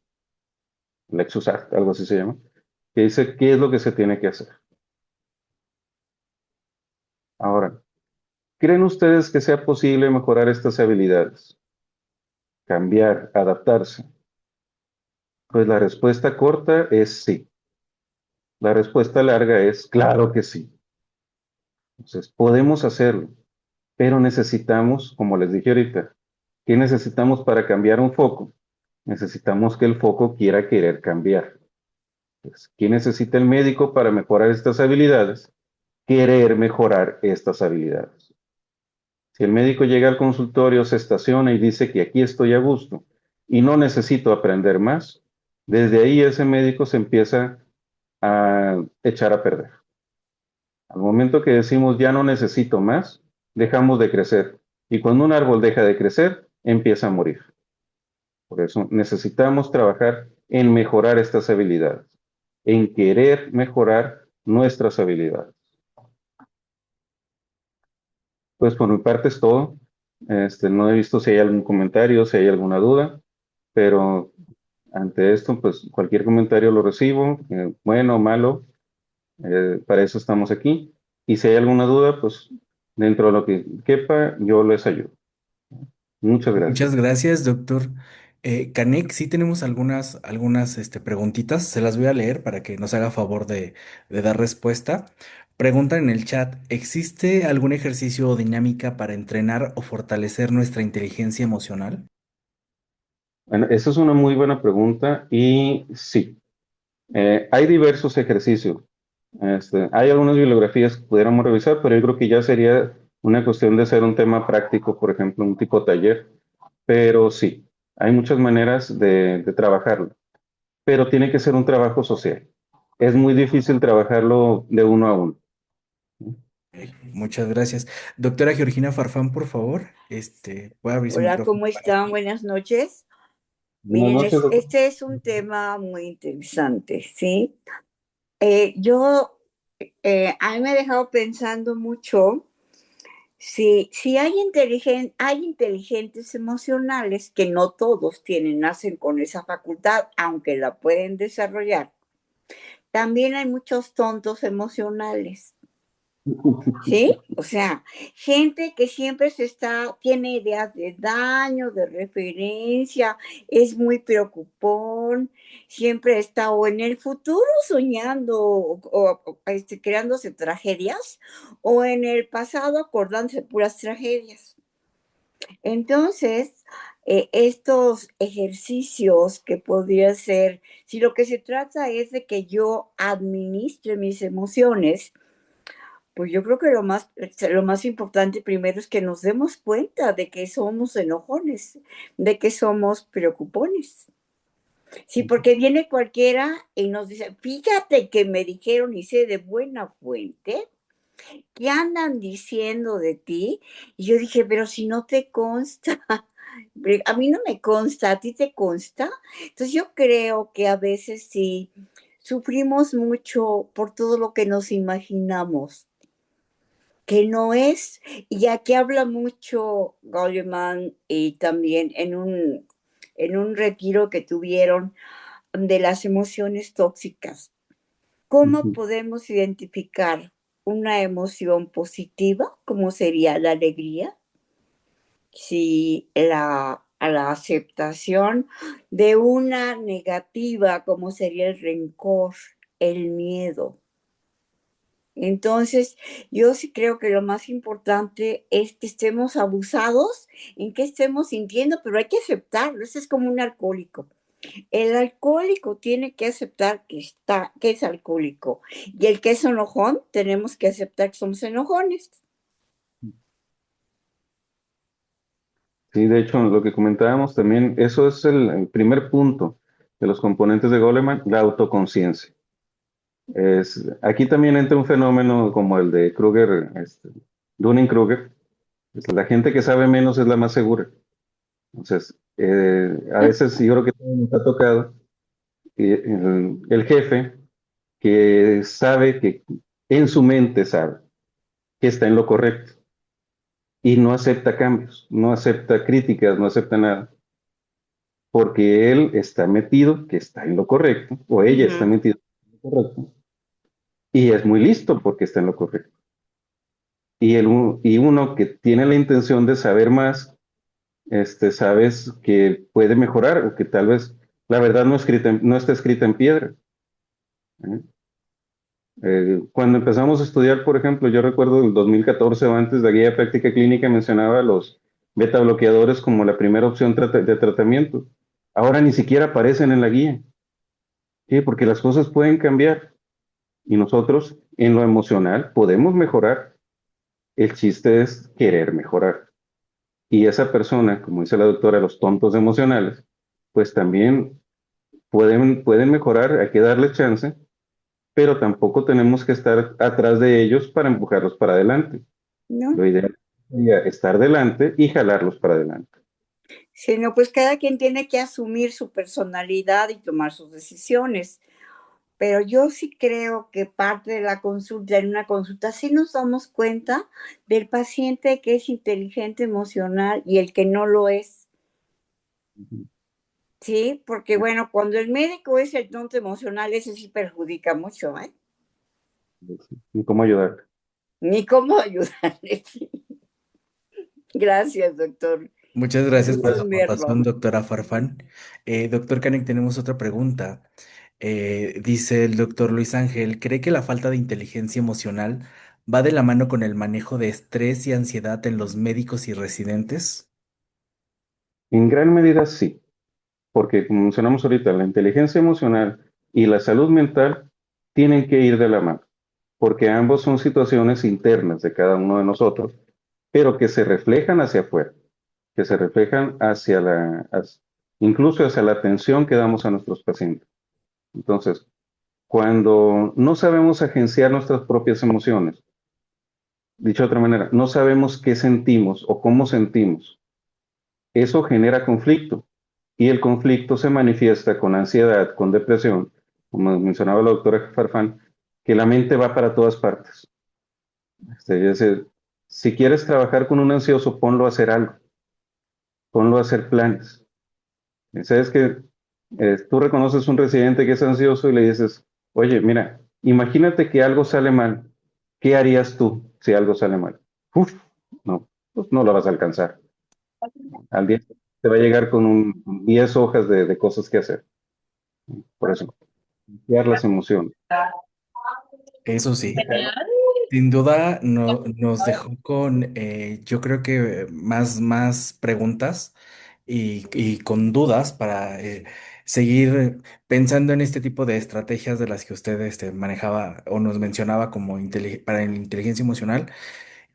Lexus Art, algo así se llama, que dice qué es lo que se tiene que hacer. Ahora, ¿creen ustedes que sea posible mejorar estas habilidades? Cambiar, adaptarse. Pues la respuesta corta es sí. La respuesta larga es claro que sí. Entonces, podemos hacerlo, pero necesitamos, como les dije ahorita, ¿qué necesitamos para cambiar un foco? Necesitamos que el foco quiera querer cambiar. Entonces, ¿qué necesita el médico para mejorar estas habilidades? Querer mejorar estas habilidades. Si el médico llega al consultorio, se estaciona y dice que aquí estoy a gusto, y no necesito aprender más, desde ahí ese médico se empieza a echar a perder. Al momento que decimos ya no necesito más, dejamos de crecer. Y cuando un árbol deja de crecer, empieza a morir. Por eso necesitamos trabajar en mejorar estas habilidades, en querer mejorar nuestras habilidades. Pues por mi parte es todo. No he visto si hay algún comentario, si hay alguna duda, pero ante esto, pues cualquier comentario lo recibo, bueno o malo, para eso estamos aquí. Y si hay alguna duda, pues dentro de lo que quepa, yo les ayudo. Muchas gracias. Muchas gracias, doctor. Canek, sí tenemos algunas preguntitas, se las voy a leer para que nos haga favor de dar respuesta. Preguntan en el chat, ¿existe algún ejercicio o dinámica para entrenar o fortalecer nuestra inteligencia emocional? Bueno, esa es una muy buena pregunta y sí, hay diversos ejercicios. Hay algunas bibliografías que pudiéramos revisar, pero yo creo que ya sería una cuestión de hacer un tema práctico, por ejemplo, un tipo taller. Pero sí, hay muchas maneras de trabajarlo, pero tiene que ser un trabajo social. Es muy difícil trabajarlo de uno a uno. Muchas gracias. Doctora Georgina Farfán, por favor, puede abrir su Hola, micrófono ¿cómo para están? que... Buenas noches. Buenas Miren, noches, doctor. este es un tema muy interesante, ¿sí? Yo, a mí me ha dejado pensando mucho si hay inteligentes emocionales, que no todos tienen, nacen con esa facultad, aunque la pueden desarrollar. También hay muchos tontos emocionales. ¿Sí? O sea, gente que siempre tiene ideas de daño, de referencia, es muy preocupón, siempre está o en el futuro soñando creándose tragedias, o en el pasado acordándose de puras tragedias. Entonces, estos ejercicios que podría ser, si lo que se trata es de que yo administre mis emociones, pues yo creo que lo más importante primero es que nos demos cuenta de que somos enojones, de que somos preocupones. Sí, porque viene cualquiera y nos dice, fíjate que me dijeron y sé de buena fuente, ¿qué andan diciendo de ti? Y yo dije, pero si no te consta, a mí no me consta, ¿a ti te consta? Entonces yo creo que a veces sí sufrimos mucho por todo lo que nos imaginamos que no es, y aquí habla mucho Goleman y también en un retiro que tuvieron de las emociones tóxicas. ¿Cómo podemos identificar una emoción positiva, como sería la alegría? Si la aceptación de una negativa, como sería el rencor, el miedo. Entonces, yo sí creo que lo más importante es que estemos abusados, en que estemos sintiendo, pero hay que aceptarlo. Eso es como un alcohólico. El alcohólico tiene que aceptar que es alcohólico. Y el que es enojón, tenemos que aceptar que somos enojones. Sí, de hecho, lo que comentábamos también, eso es el primer punto de los componentes de Goleman, la autoconciencia. Aquí también entra un fenómeno como el de Kruger, Dunning-Kruger. La gente que sabe menos es la más segura. Entonces, a veces yo creo que todo nos ha tocado el jefe que sabe que en su mente sabe que está en lo correcto y no acepta cambios, no acepta críticas, no acepta nada, porque él está metido que está en lo correcto, o ella está Ujú. metida en lo correcto, y es muy listo porque está en lo correcto. Y uno que tiene la intención de saber más, sabes que puede mejorar, o que tal vez la verdad no está escrita en piedra. ¿Eh? Cuando empezamos a estudiar, por ejemplo, yo recuerdo el 2014 o antes, la guía de práctica clínica mencionaba los beta bloqueadores como la primera opción de tratamiento. Ahora ni siquiera aparecen en la guía, ¿sí? Porque las cosas pueden cambiar y nosotros en lo emocional podemos mejorar. El chiste es querer mejorar. Y esa persona, como dice la doctora, los tontos emocionales, pues también pueden mejorar, hay que darles chance, pero tampoco tenemos que estar atrás de ellos para empujarlos para adelante. ¿no? Lo ideal sería estar delante y jalarlos para adelante. Sino pues cada quien tiene que asumir su personalidad y tomar sus decisiones. Pero yo sí creo que parte de la consulta, en una consulta, sí nos damos cuenta del paciente que es inteligente emocional y el que no lo es. Sí, porque bueno, cuando el médico es el tonto emocional, ese sí perjudica mucho, ¿eh? ¿Y cómo ayudar? Ni cómo ayudarle. Gracias, doctor. Muchas Qué gracias por gusto su en verlo. aportación, doctora Farfán. Doctor Karen, tenemos otra pregunta. Dice el doctor Luis Ángel, ¿cree que la falta de inteligencia emocional va de la mano con el manejo de estrés y ansiedad en los médicos y residentes? En gran medida sí, porque como mencionamos ahorita, la inteligencia emocional y la salud mental tienen que ir de la mano, porque ambos son situaciones internas de cada uno de nosotros, pero que se reflejan hacia afuera, que se reflejan incluso hacia la atención que damos a nuestros pacientes. Entonces, cuando no sabemos agenciar nuestras propias emociones, dicho de otra manera, no sabemos qué sentimos o cómo sentimos, eso genera conflicto y el conflicto se manifiesta con ansiedad, con depresión, como mencionaba la doctora Farfán, que la mente va para todas partes. Es decir, si quieres trabajar con un ansioso, ponlo a hacer algo, ponlo a hacer planes. Sabes que tú reconoces un residente que es ansioso y le dices, oye, mira, imagínate que algo sale mal. ¿Qué harías tú si algo sale mal? Uf, no, pues no lo vas a alcanzar. Al día te va a llegar con 10 hojas de cosas que hacer. Por eso, limpiar las emociones. Eso sí. Sin duda nos dejó con, yo creo que más preguntas y con dudas para seguir pensando en este tipo de estrategias de las que usted manejaba o nos mencionaba como para la inteligencia emocional.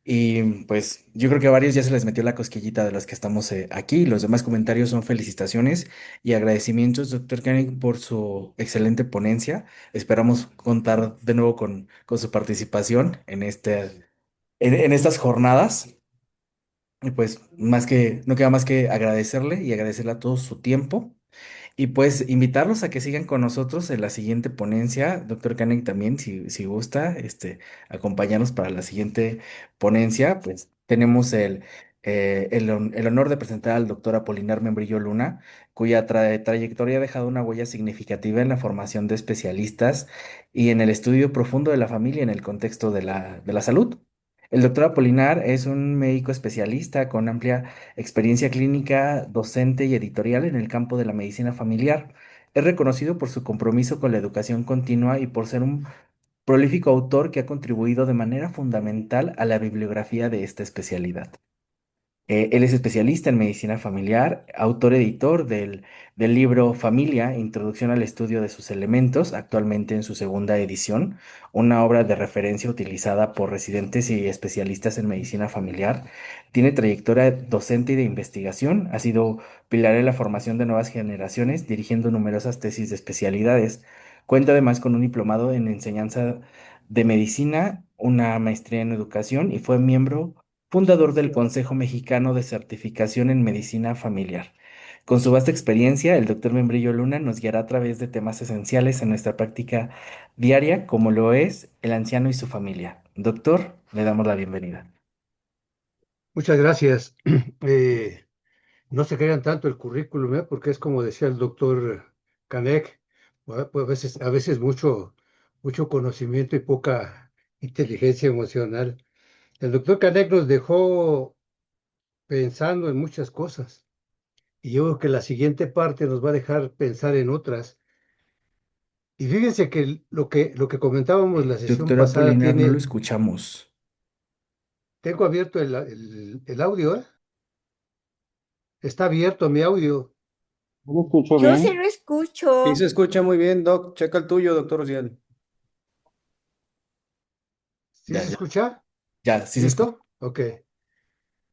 Y pues yo creo que a varios ya se les metió la cosquillita de los que estamos aquí. Los demás comentarios son felicitaciones y agradecimientos, doctor Koenig, por su excelente ponencia. Esperamos contar de nuevo con su participación en estas jornadas. Y pues no queda más que agradecerle y agradecerle a todos su tiempo. Y pues invitarlos a que sigan con nosotros en la siguiente ponencia. Doctor Koenig también, si gusta, acompañarnos para la siguiente ponencia. Pues tenemos el honor de presentar al doctor Apolinar Membrillo Luna, cuya trayectoria ha dejado una huella significativa en la formación de especialistas y en el estudio profundo de la familia en el contexto de la salud. El doctor Apolinar es un médico especialista con amplia experiencia clínica, docente y editorial en el campo de la medicina familiar. Es reconocido por su compromiso con la educación continua y por ser un prolífico autor que ha contribuido de manera fundamental a la bibliografía de esta especialidad. Él es especialista en medicina familiar, autor-editor del libro Familia, Introducción al Estudio de sus Elementos, actualmente en su segunda edición, una obra de referencia utilizada por residentes y especialistas en medicina familiar. Tiene trayectoria docente y de investigación, ha sido pilar en la formación de nuevas generaciones, dirigiendo numerosas tesis de especialidades. Cuenta además con un diplomado en enseñanza de medicina, una maestría en educación y fue miembro fundador del Consejo Mexicano de Certificación en Medicina Familiar. Con su vasta experiencia, el doctor Membrillo Luna nos guiará a través de temas esenciales en nuestra práctica diaria, como lo es el anciano y su familia. Doctor, le damos la bienvenida. Muchas gracias. Eh, no se crean tanto el currículum, porque es como decía el doctor Canek, pues a veces mucho conocimiento y poca inteligencia emocional. El doctor Canek nos dejó pensando en muchas cosas y yo creo que la siguiente parte nos va a dejar pensar en otras. Y fíjense que lo que comentábamos la sesión Doctor pasada Apolinar, no lo tiene, escuchamos. tengo abierto el audio, ¿eh? Está abierto mi audio. ¿No lo escucho Yo se bien? lo Sí, se escucho. escucha muy bien, Doc. Checa el tuyo, doctor Ociel. ¿Sí Ya, se ya, escucha? ya, sí se escucha. ¿Listo? Ok.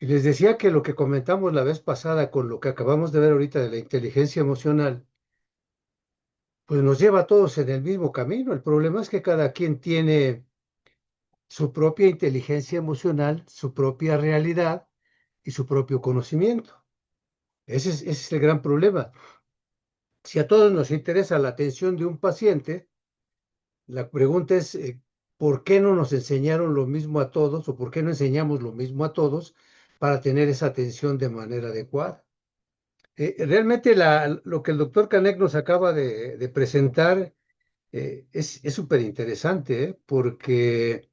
Y les decía que lo que comentamos la vez pasada con lo que acabamos de ver ahorita de la inteligencia emocional, pues nos lleva a todos en el mismo camino. El problema es que cada quien tiene su propia inteligencia emocional, su propia realidad y su propio conocimiento. Ese es el gran problema. Si a todos nos interesa la atención de un paciente, la pregunta es, ¿por qué no nos enseñaron lo mismo a todos o por qué no enseñamos lo mismo a todos para tener esa atención de manera adecuada? Realmente lo que el doctor Canek nos acaba de presentar es súper interesante, porque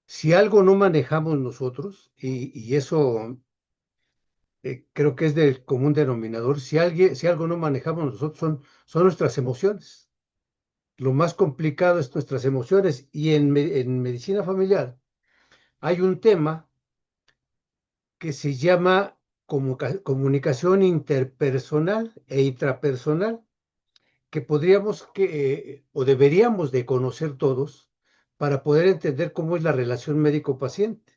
si algo no manejamos nosotros, y eso creo que es del común denominador, si algo no manejamos nosotros son nuestras emociones. Lo más complicado es nuestras emociones. Y en medicina familiar hay un tema que se llama comunicación interpersonal e intrapersonal, que podríamos o deberíamos de conocer todos para poder entender cómo es la relación médico-paciente.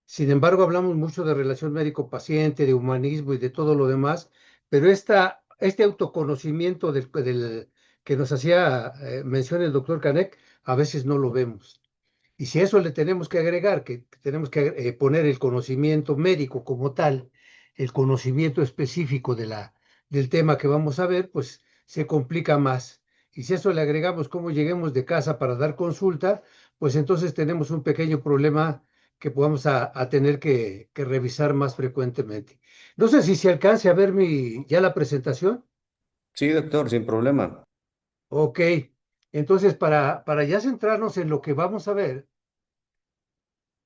Sin embargo, hablamos mucho de relación médico-paciente, de humanismo y de todo lo demás, pero este autoconocimiento que nos hacía mención el doctor Canek, a veces no lo vemos. Y si a eso le tenemos que agregar, que tenemos que poner el conocimiento médico como tal, el conocimiento específico del tema que vamos a ver, pues se complica más. Y si a eso le agregamos cómo lleguemos de casa para dar consulta, pues entonces tenemos un pequeño problema que vamos a tener que revisar más frecuentemente. No sé si se alcance a ver ya la presentación. Sí, doctor, sin problema. Ok, entonces para ya centrarnos en lo que vamos a ver,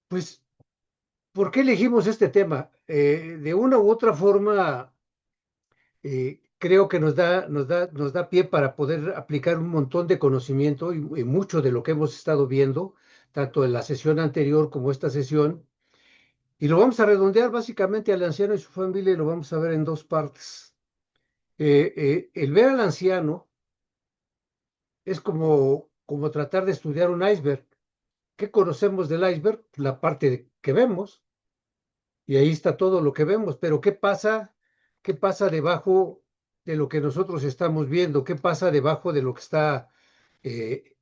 pues ¿por qué elegimos este tema? De una u otra forma, creo que nos da pie para poder aplicar un montón de conocimiento y mucho de lo que hemos estado viendo, tanto en la sesión anterior como esta sesión. Y lo vamos a redondear básicamente al anciano y su familia y lo vamos a ver en dos partes. El ver al anciano es como tratar de estudiar un iceberg. ¿Qué conocemos del iceberg? La parte que vemos. Y ahí está todo lo que vemos, pero qué pasa debajo de lo que nosotros estamos viendo? ¿Qué pasa debajo de lo que está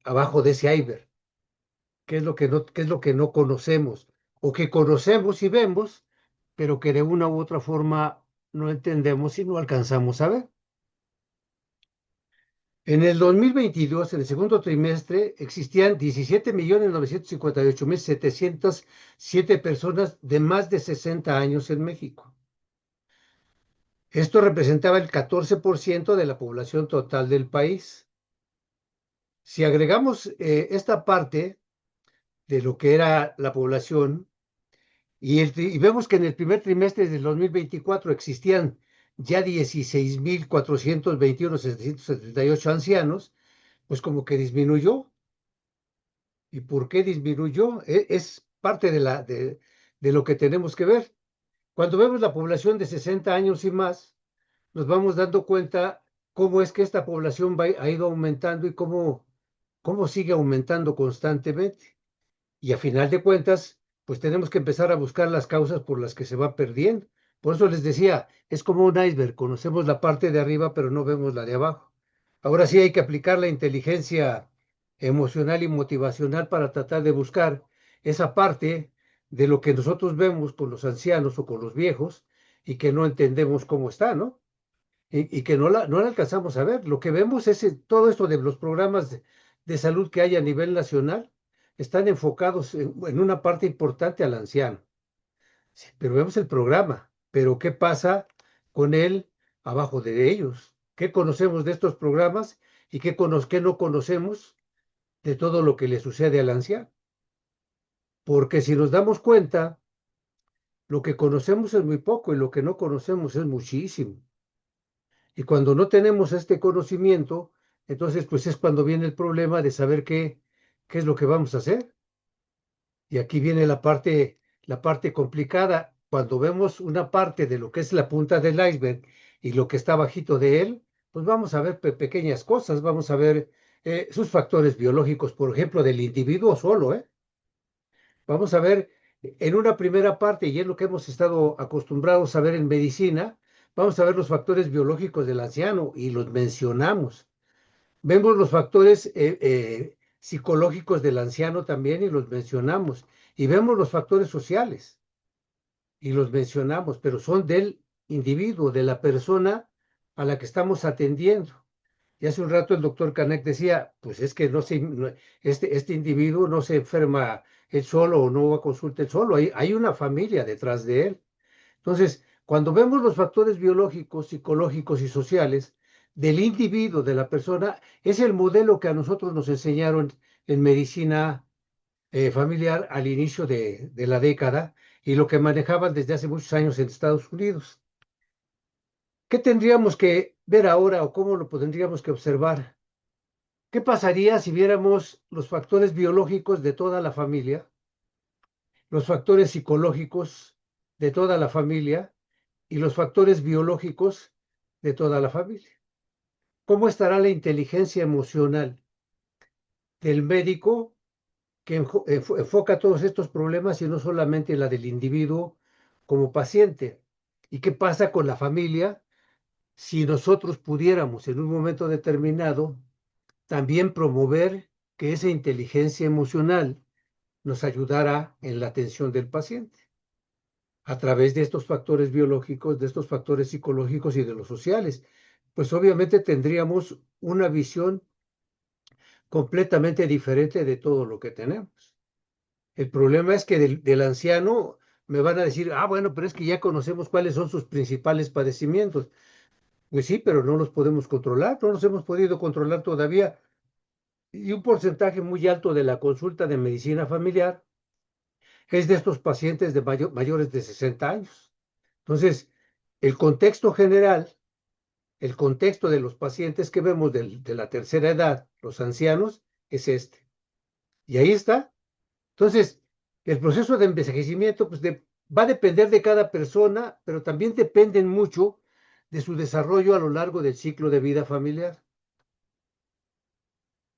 abajo de ese iceberg? ¿Qué es lo que no conocemos? O que conocemos y vemos, pero que de una u otra forma no entendemos y no alcanzamos a ver. En el 2022, en el segundo trimestre, existían 17.958.707 personas de más de 60 años en México. Esto representaba el 14% de la población total del país. Si agregamos esta parte de lo que era la población y vemos que en el primer trimestre del 2024 existían ya 16.421.778 ancianos, pues como que disminuyó. ¿Y por qué disminuyó? Es parte de lo que tenemos que ver. Cuando vemos la población de 60 años y más, nos vamos dando cuenta cómo es que esta población ha ido aumentando y cómo sigue aumentando constantemente. Y a final de cuentas, pues tenemos que empezar a buscar las causas por las que se va perdiendo. Por eso les decía, es como un iceberg, conocemos la parte de arriba, pero no vemos la de abajo. Ahora sí hay que aplicar la inteligencia emocional y motivacional para tratar de buscar esa parte de lo que nosotros vemos con los ancianos o con los viejos y que no entendemos cómo está, ¿no? Y que no la alcanzamos a ver. Lo que vemos es todo esto de los programas de salud que hay a nivel nacional, están enfocados en una parte importante al anciano. Sí, pero vemos el programa, pero ¿qué pasa con él abajo de ellos? ¿Qué conocemos de estos programas y qué no conocemos de todo lo que le sucede al anciano? Porque si nos damos cuenta, lo que conocemos es muy poco y lo que no conocemos es muchísimo. Y cuando no tenemos este conocimiento, entonces pues es cuando viene el problema de saber qué es lo que vamos a hacer. Y aquí viene la parte complicada. Cuando vemos una parte de lo que es la punta del iceberg y lo que está bajito de él, pues vamos a ver pequeñas cosas, vamos a ver sus factores biológicos, por ejemplo, del individuo solo, ¿eh? Vamos a ver En una primera parte, y es lo que hemos estado acostumbrados a ver en medicina, vamos a ver los factores biológicos del anciano y los mencionamos. Vemos los factores psicológicos del anciano también y los mencionamos. Y vemos los factores sociales y los mencionamos, pero son del individuo, de la persona a la que estamos atendiendo. Y hace un rato el doctor Canek decía, pues es que este individuo no se enferma él solo o no va a consulta él solo, hay una familia detrás de él. Entonces, cuando vemos los factores biológicos, psicológicos y sociales del individuo, de la persona, es el modelo que a nosotros nos enseñaron en medicina familiar al inicio de la década y lo que manejaban desde hace muchos años en Estados Unidos. ¿Qué tendríamos que ver ahora o cómo lo tendríamos que observar? ¿Qué pasaría si viéramos los factores biológicos de toda la familia, los factores psicológicos de toda la familia y los factores biológicos de toda la familia? ¿Cómo estará la inteligencia emocional del médico que enfoca todos estos problemas y no solamente la del individuo como paciente? ¿Y qué pasa con la familia si nosotros pudiéramos en un momento determinado también promover que esa inteligencia emocional nos ayudara en la atención del paciente a través de estos factores biológicos, de estos factores psicológicos y de los sociales? Pues obviamente tendríamos una visión completamente diferente de todo lo que tenemos. El problema es que del anciano me van a decir, bueno, pero es que ya conocemos cuáles son sus principales padecimientos. Pues sí, pero no los podemos controlar, no los hemos podido controlar todavía. Y un porcentaje muy alto de la consulta de medicina familiar es de estos pacientes de mayores de 60 años. Entonces, el contexto general, el contexto de los pacientes que vemos de la tercera edad, los ancianos, es este. Y ahí está. Entonces, el proceso de envejecimiento pues, va a depender de cada persona, pero también dependen mucho de su desarrollo a lo largo del ciclo de vida familiar.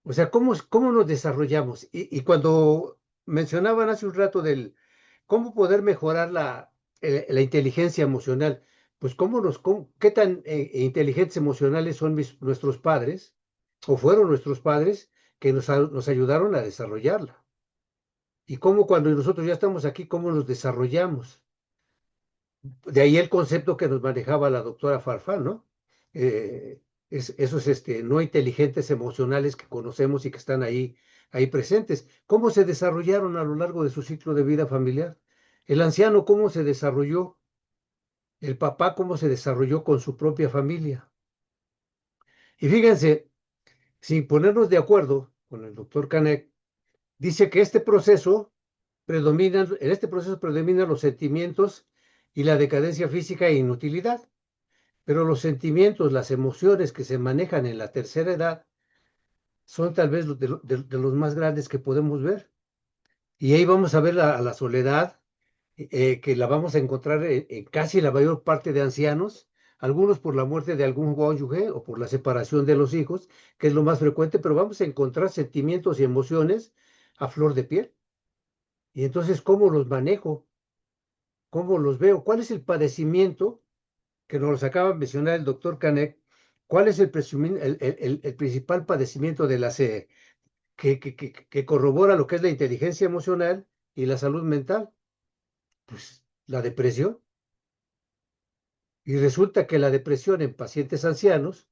O sea, ¿cómo nos desarrollamos? Y cuando mencionaban hace un rato del cómo poder mejorar la inteligencia emocional, pues qué tan inteligentes emocionales son nuestros padres, o fueron nuestros padres, que nos ayudaron a desarrollarla. Y cómo cuando nosotros ya estamos aquí, cómo nos desarrollamos. De ahí el concepto que nos manejaba la doctora Farfán, ¿no? Eh, esos no inteligentes emocionales que conocemos y que están ahí presentes. ¿Cómo se desarrollaron a lo largo de su ciclo de vida familiar? El anciano, ¿cómo se desarrolló? El papá, ¿cómo se desarrolló con su propia familia? Y fíjense, sin ponernos de acuerdo con el doctor Canek, dice que en este proceso predominan los sentimientos y la decadencia física e inutilidad. Pero los sentimientos, las emociones que se manejan en la tercera edad son tal vez de los más grandes que podemos ver. Y ahí vamos a ver a la soledad, que la vamos a encontrar en casi la mayor parte de ancianos, algunos por la muerte de algún cónyuge o por la separación de los hijos, que es lo más frecuente, pero vamos a encontrar sentimientos y emociones a flor de piel. Y entonces, ¿cómo los manejo? ¿Cómo los veo? ¿Cuál es el padecimiento que nos acaba de mencionar el doctor Canek? ¿Cuál es el principal padecimiento de que corrobora lo que es la inteligencia emocional y la salud mental? Pues la depresión. Y resulta que la depresión en pacientes ancianos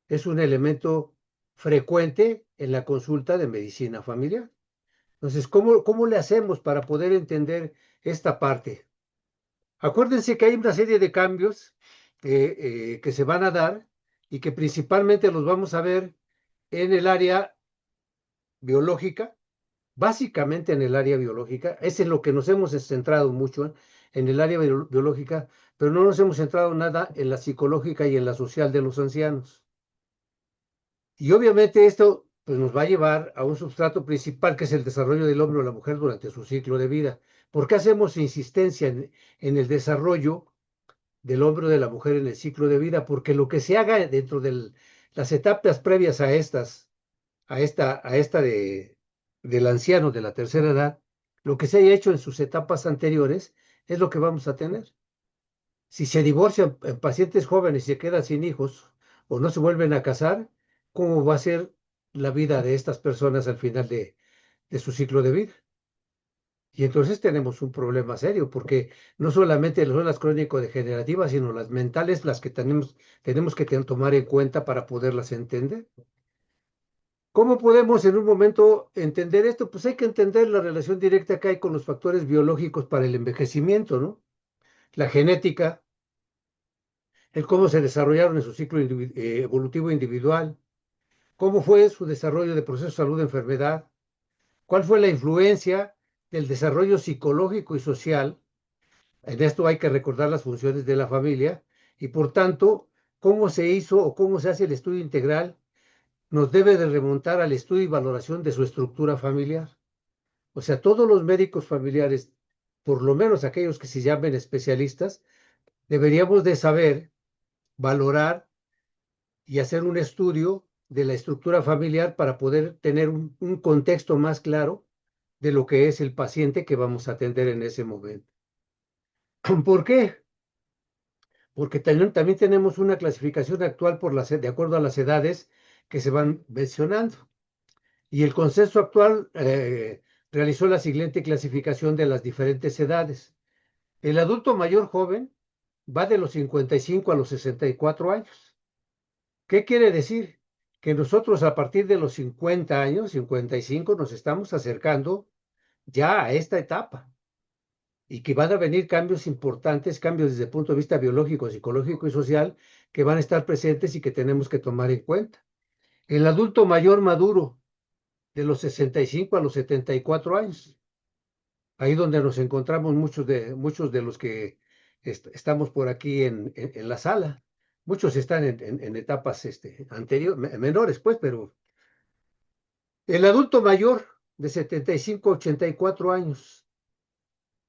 es un elemento frecuente en la consulta de medicina familiar. Entonces, ¿cómo le hacemos para poder entender esta parte? Acuérdense que hay una serie de cambios que se van a dar y que principalmente los vamos a ver en el área biológica, básicamente en el área biológica. Es en lo que nos hemos centrado mucho, en el área biológica, pero no nos hemos centrado nada en la psicológica y en la social de los ancianos. Y obviamente esto pues, nos va a llevar a un substrato principal que es el desarrollo del hombre o la mujer durante su ciclo de vida. ¿Por qué hacemos insistencia en el desarrollo del hombre o de la mujer en el ciclo de vida? Porque lo que se haga dentro de las etapas previas a esta del anciano de la tercera edad, lo que se haya hecho en sus etapas anteriores es lo que vamos a tener. Si se divorcian pacientes jóvenes y se quedan sin hijos o no se vuelven a casar, ¿cómo va a ser la vida de estas personas al final de su ciclo de vida? Y entonces tenemos un problema serio, porque no solamente son las crónico-degenerativas, sino las mentales las que tenemos que tomar en cuenta para poderlas entender. ¿Cómo podemos en un momento entender esto? Pues hay que entender la relación directa que hay con los factores biológicos para el envejecimiento, ¿no? La genética, el cómo se desarrollaron en su ciclo evolutivo individual, cómo fue su desarrollo de proceso de salud-enfermedad, cuál fue la influencia del desarrollo psicológico y social. En esto hay que recordar las funciones de la familia y, por tanto, cómo se hizo o cómo se hace el estudio integral nos debe de remontar al estudio y valoración de su estructura familiar. O sea, todos los médicos familiares, por lo menos aquellos que se llamen especialistas, deberíamos de saber valorar y hacer un estudio de la estructura familiar para poder tener un contexto más claro de lo que es el paciente que vamos a atender en ese momento. ¿Por qué? Porque también tenemos una clasificación actual de acuerdo a las edades que se van mencionando. Y el consenso actual realizó la siguiente clasificación de las diferentes edades. El adulto mayor joven va de los 55 a los 64 años. ¿Qué quiere decir? Que nosotros a partir de los 50 años, 55, nos estamos acercando ya a esta etapa y que van a venir cambios importantes, cambios desde el punto de vista biológico, psicológico y social, que van a estar presentes y que tenemos que tomar en cuenta. El adulto mayor maduro, de los 65 a los 74 años, ahí donde nos encontramos muchos de los que estamos por aquí en la sala. Muchos están en etapas menores, pues, pero el adulto mayor de 75 a 84 años,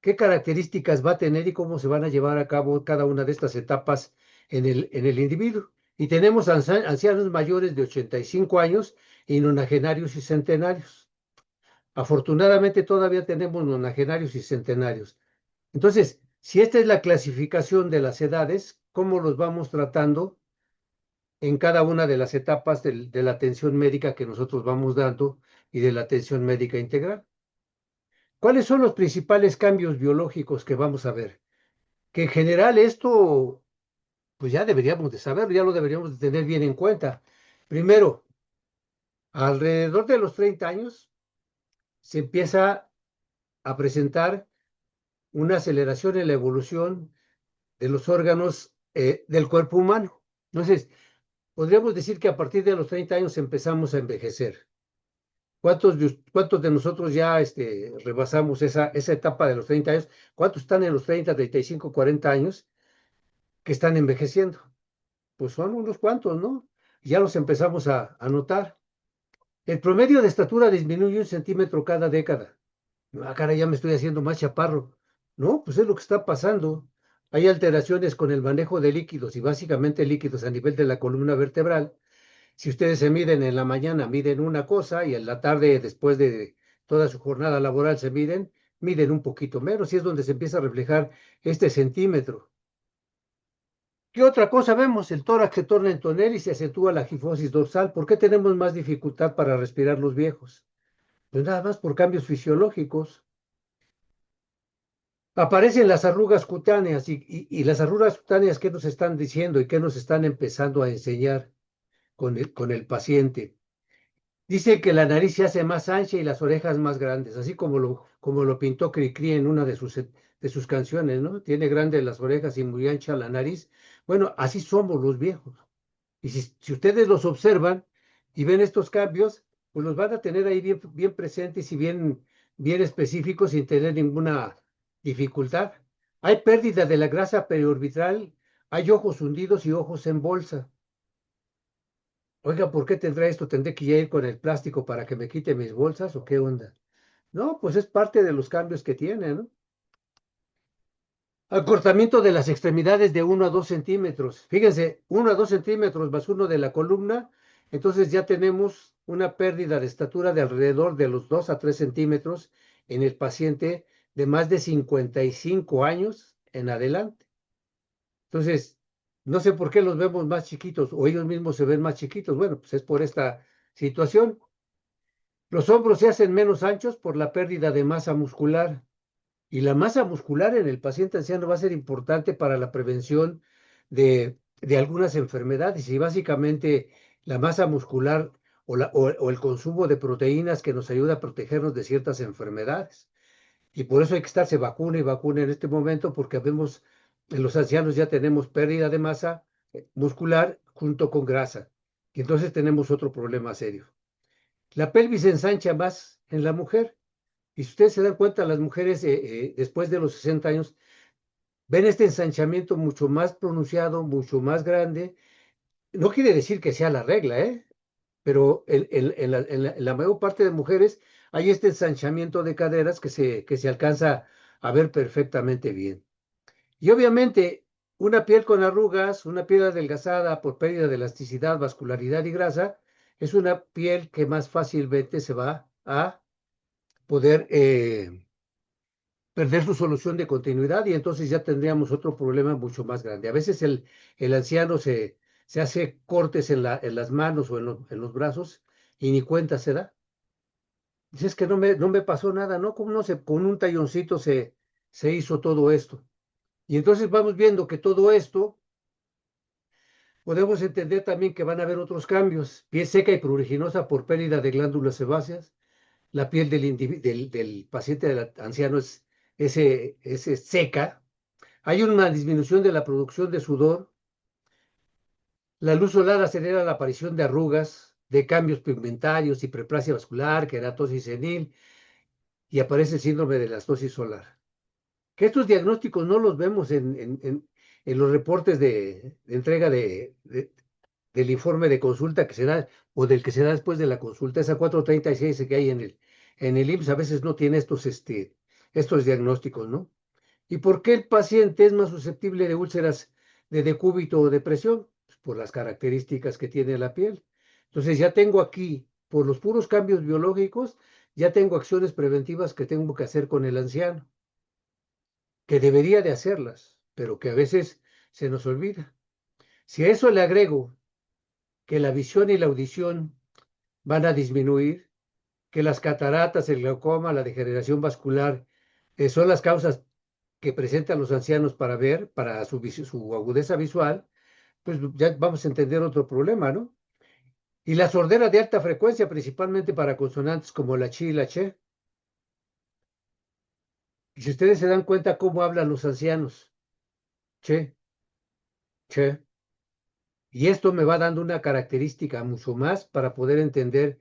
¿qué características va a tener y cómo se van a llevar a cabo cada una de estas etapas en el individuo? Y tenemos ancianos mayores de 85 años y nonagenarios y centenarios. Afortunadamente todavía tenemos nonagenarios y centenarios. Entonces, si esta es la clasificación de las edades, ¿cómo los vamos tratando en cada una de las etapas de la atención médica que nosotros vamos dando y de la atención médica integral? ¿Cuáles son los principales cambios biológicos que vamos a ver? Que en general esto, pues ya deberíamos de saber, ya lo deberíamos de tener bien en cuenta. Primero, alrededor de los 30 años se empieza a presentar una aceleración en la evolución de los órganos del cuerpo humano. Entonces, podríamos decir que a partir de los 30 años empezamos a envejecer. ¿Cuántos de nosotros ya rebasamos esa etapa de los 30 años? ¿Cuántos están en los 30, 35, 40 años que están envejeciendo? Pues son unos cuantos, ¿no? Ya los empezamos a notar. El promedio de estatura disminuye 1 centímetro cada década. Ah, cara, ya me estoy haciendo más chaparro. No, pues es lo que está pasando. Hay alteraciones con el manejo de líquidos y básicamente líquidos a nivel de la columna vertebral. Si ustedes se miden en la mañana, miden una cosa y en la tarde, después de toda su jornada laboral, miden un poquito menos y es donde se empieza a reflejar este centímetro. ¿Qué otra cosa vemos? El tórax se torna en tonel y se acentúa la gifosis dorsal. ¿Por qué tenemos más dificultad para respirar los viejos? Pues nada más por cambios fisiológicos. Aparecen las arrugas cutáneas y las arrugas cutáneas, ¿qué nos están diciendo y qué nos están empezando a enseñar con el paciente? Dice que la nariz se hace más ancha y las orejas más grandes, así como lo pintó Cricri en una de sus canciones, ¿no? Tiene grandes las orejas y muy ancha la nariz. Bueno, así somos los viejos. Y si ustedes los observan y ven estos cambios, pues los van a tener ahí bien, bien presentes y bien específicos sin tener ninguna dificultad. Hay pérdida de la grasa periorbital, hay ojos hundidos y ojos en bolsa. Oiga, ¿por qué tendrá esto? ¿Tendré que ir con el plástico para que me quite mis bolsas o qué onda? No, pues es parte de los cambios que tiene, ¿no? Acortamiento de las extremidades de 1 a 2 centímetros. Fíjense, 1 a 2 centímetros más uno de la columna, entonces ya tenemos una pérdida de estatura de alrededor de los 2 a 3 centímetros en el paciente de más de 55 años en adelante. Entonces, no sé por qué los vemos más chiquitos o ellos mismos se ven más chiquitos. Bueno, pues es por esta situación. Los hombros se hacen menos anchos por la pérdida de masa muscular. Y la masa muscular en el paciente anciano va a ser importante para la prevención de algunas enfermedades y básicamente la masa muscular o el consumo de proteínas que nos ayuda a protegernos de ciertas enfermedades. Y por eso hay que estarse vacuna y vacuna en este momento porque vemos en los ancianos ya tenemos pérdida de masa muscular junto con grasa. Y entonces tenemos otro problema serio. La pelvis se ensancha más en la mujer. Y si ustedes se dan cuenta, las mujeres después de los 60 años ven este ensanchamiento mucho más pronunciado, mucho más grande. No quiere decir que sea la regla, ¿eh? Pero en la mayor parte de mujeres hay este ensanchamiento de caderas que se alcanza a ver perfectamente bien. Y obviamente una piel con arrugas, una piel adelgazada por pérdida de elasticidad, vascularidad y grasa, es una piel que más fácilmente se va a poder perder su solución de continuidad y entonces ya tendríamos otro problema mucho más grande. A veces el anciano se hace cortes en las manos o en los brazos y ni cuenta se da. Dice, es que no me pasó nada, ¿no? Como no se, con un talloncito se hizo todo esto. Y entonces vamos viendo que todo esto, podemos entender también que van a haber otros cambios. Piel seca y pruriginosa por pérdida de glándulas sebáceas. La piel del paciente del anciano es seca. Hay una disminución de la producción de sudor. La luz solar acelera la aparición de arrugas, de cambios pigmentarios, hiperplasia vascular, queratosis senil y aparece el síndrome de la astosis solar. Que estos diagnósticos no los vemos en los reportes de entrega del informe de consulta que se da o del que se da después de la consulta. Esa 436 que hay en el IMSS a veces no tiene estos diagnósticos, ¿no? ¿Y por qué el paciente es más susceptible de úlceras de decúbito o depresión? Pues por las características que tiene la piel. Entonces ya tengo aquí, por los puros cambios biológicos, ya tengo acciones preventivas que tengo que hacer con el anciano, que debería de hacerlas, pero que a veces se nos olvida. Si a eso le agrego que la visión y la audición van a disminuir, que las cataratas, el glaucoma, la degeneración vascular son las causas que presentan los ancianos para ver, para su agudeza visual, pues ya vamos a entender otro problema, ¿no? Y la sordera de alta frecuencia, principalmente para consonantes como la chi y la che. Y si ustedes se dan cuenta cómo hablan los ancianos, che, che. Y esto me va dando una característica mucho más para poder entender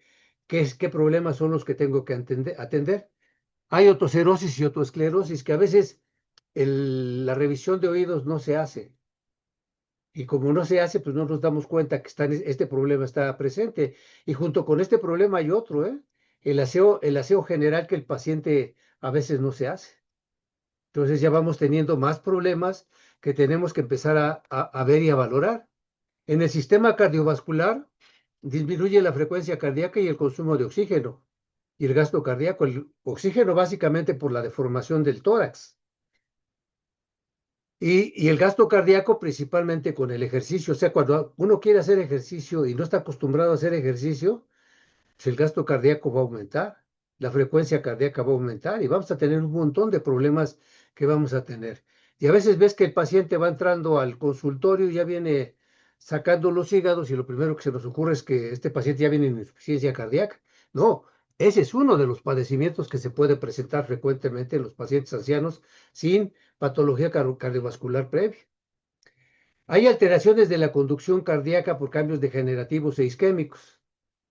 qué problemas son los que tengo que atender. Hay otocerosis y otoesclerosis que a veces la revisión de oídos no se hace. Y como no se hace, pues no nos damos cuenta que este problema está presente. Y junto con este problema hay otro, ¿eh? El aseo general que el paciente a veces no se hace. Entonces ya vamos teniendo más problemas que tenemos que empezar a ver y a valorar. En el sistema cardiovascular disminuye la frecuencia cardíaca y el consumo de oxígeno y el gasto cardíaco. El oxígeno básicamente por la deformación del tórax. Y el gasto cardíaco principalmente con el ejercicio. O sea, cuando uno quiere hacer ejercicio y no está acostumbrado a hacer ejercicio, pues el gasto cardíaco va a aumentar, la frecuencia cardíaca va a aumentar y vamos a tener un montón de problemas que vamos a tener. Y a veces ves que el paciente va entrando al consultorio y ya viene sacando los hígados y lo primero que se nos ocurre es que este paciente ya viene en insuficiencia cardíaca. No, ese es uno de los padecimientos que se puede presentar frecuentemente en los pacientes ancianos sin patología cardiovascular previa. Hay alteraciones de la conducción cardíaca por cambios degenerativos e isquémicos,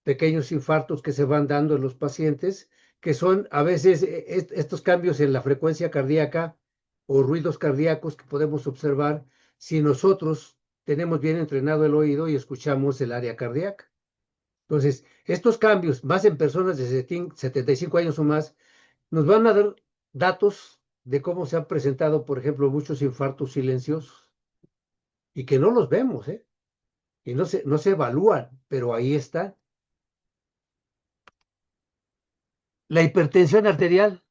pequeños infartos que se van dando en los pacientes, que son a veces estos cambios en la frecuencia cardíaca o ruidos cardíacos que podemos observar si nosotros tenemos bien entrenado el oído y escuchamos el área cardíaca. Entonces, estos cambios, más en personas de 75 años o más, nos van a dar datos de cómo se han presentado, por ejemplo, muchos infartos silenciosos y que no los vemos, ¿eh? Y no se evalúan, pero ahí están. La hipertensión arterial,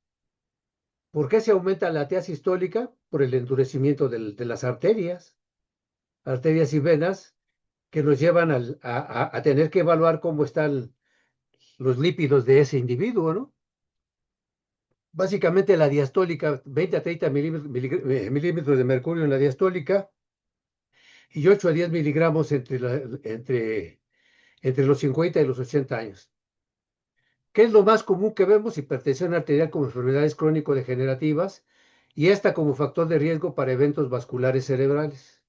¿Por qué se aumenta la atea sistólica? Por el endurecimiento de las arterias y venas, que nos llevan a tener que evaluar cómo están los lípidos de ese individuo, ¿no? Básicamente la diastólica, 20 a 30 milímetros de mercurio en la diastólica y 8 a 10 miligramos entre los 50 y los 80 años. ¿Qué es lo más común que vemos? Hipertensión arterial como enfermedades crónico-degenerativas y esta como factor de riesgo para eventos vasculares cerebrales.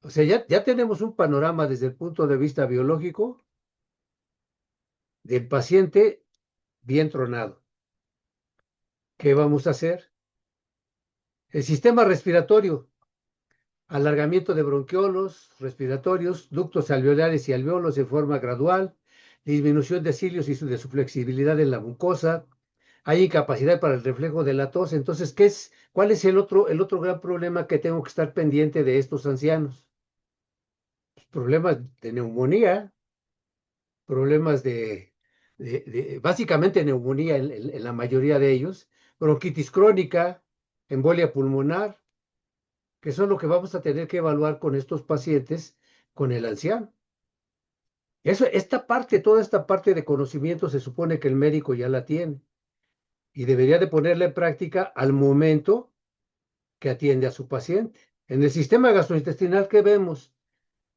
O sea, ya tenemos un panorama desde el punto de vista biológico del paciente bien tronado. ¿Qué vamos a hacer? El sistema respiratorio, alargamiento de bronquiolos respiratorios, ductos alveolares y alveolos en forma gradual, disminución de cilios y de su flexibilidad en la mucosa, hay incapacidad para el reflejo de la tos. Entonces, ¿cuál es el otro gran problema que tengo que estar pendiente de estos ancianos? Problemas de neumonía, problemas básicamente neumonía en la mayoría de ellos, bronquitis crónica, embolia pulmonar, que son lo que vamos a tener que evaluar con estos pacientes, con el anciano. Toda esta parte de conocimiento se supone que el médico ya la tiene y debería de ponerla en práctica al momento que atiende a su paciente. En el sistema gastrointestinal, ¿qué vemos?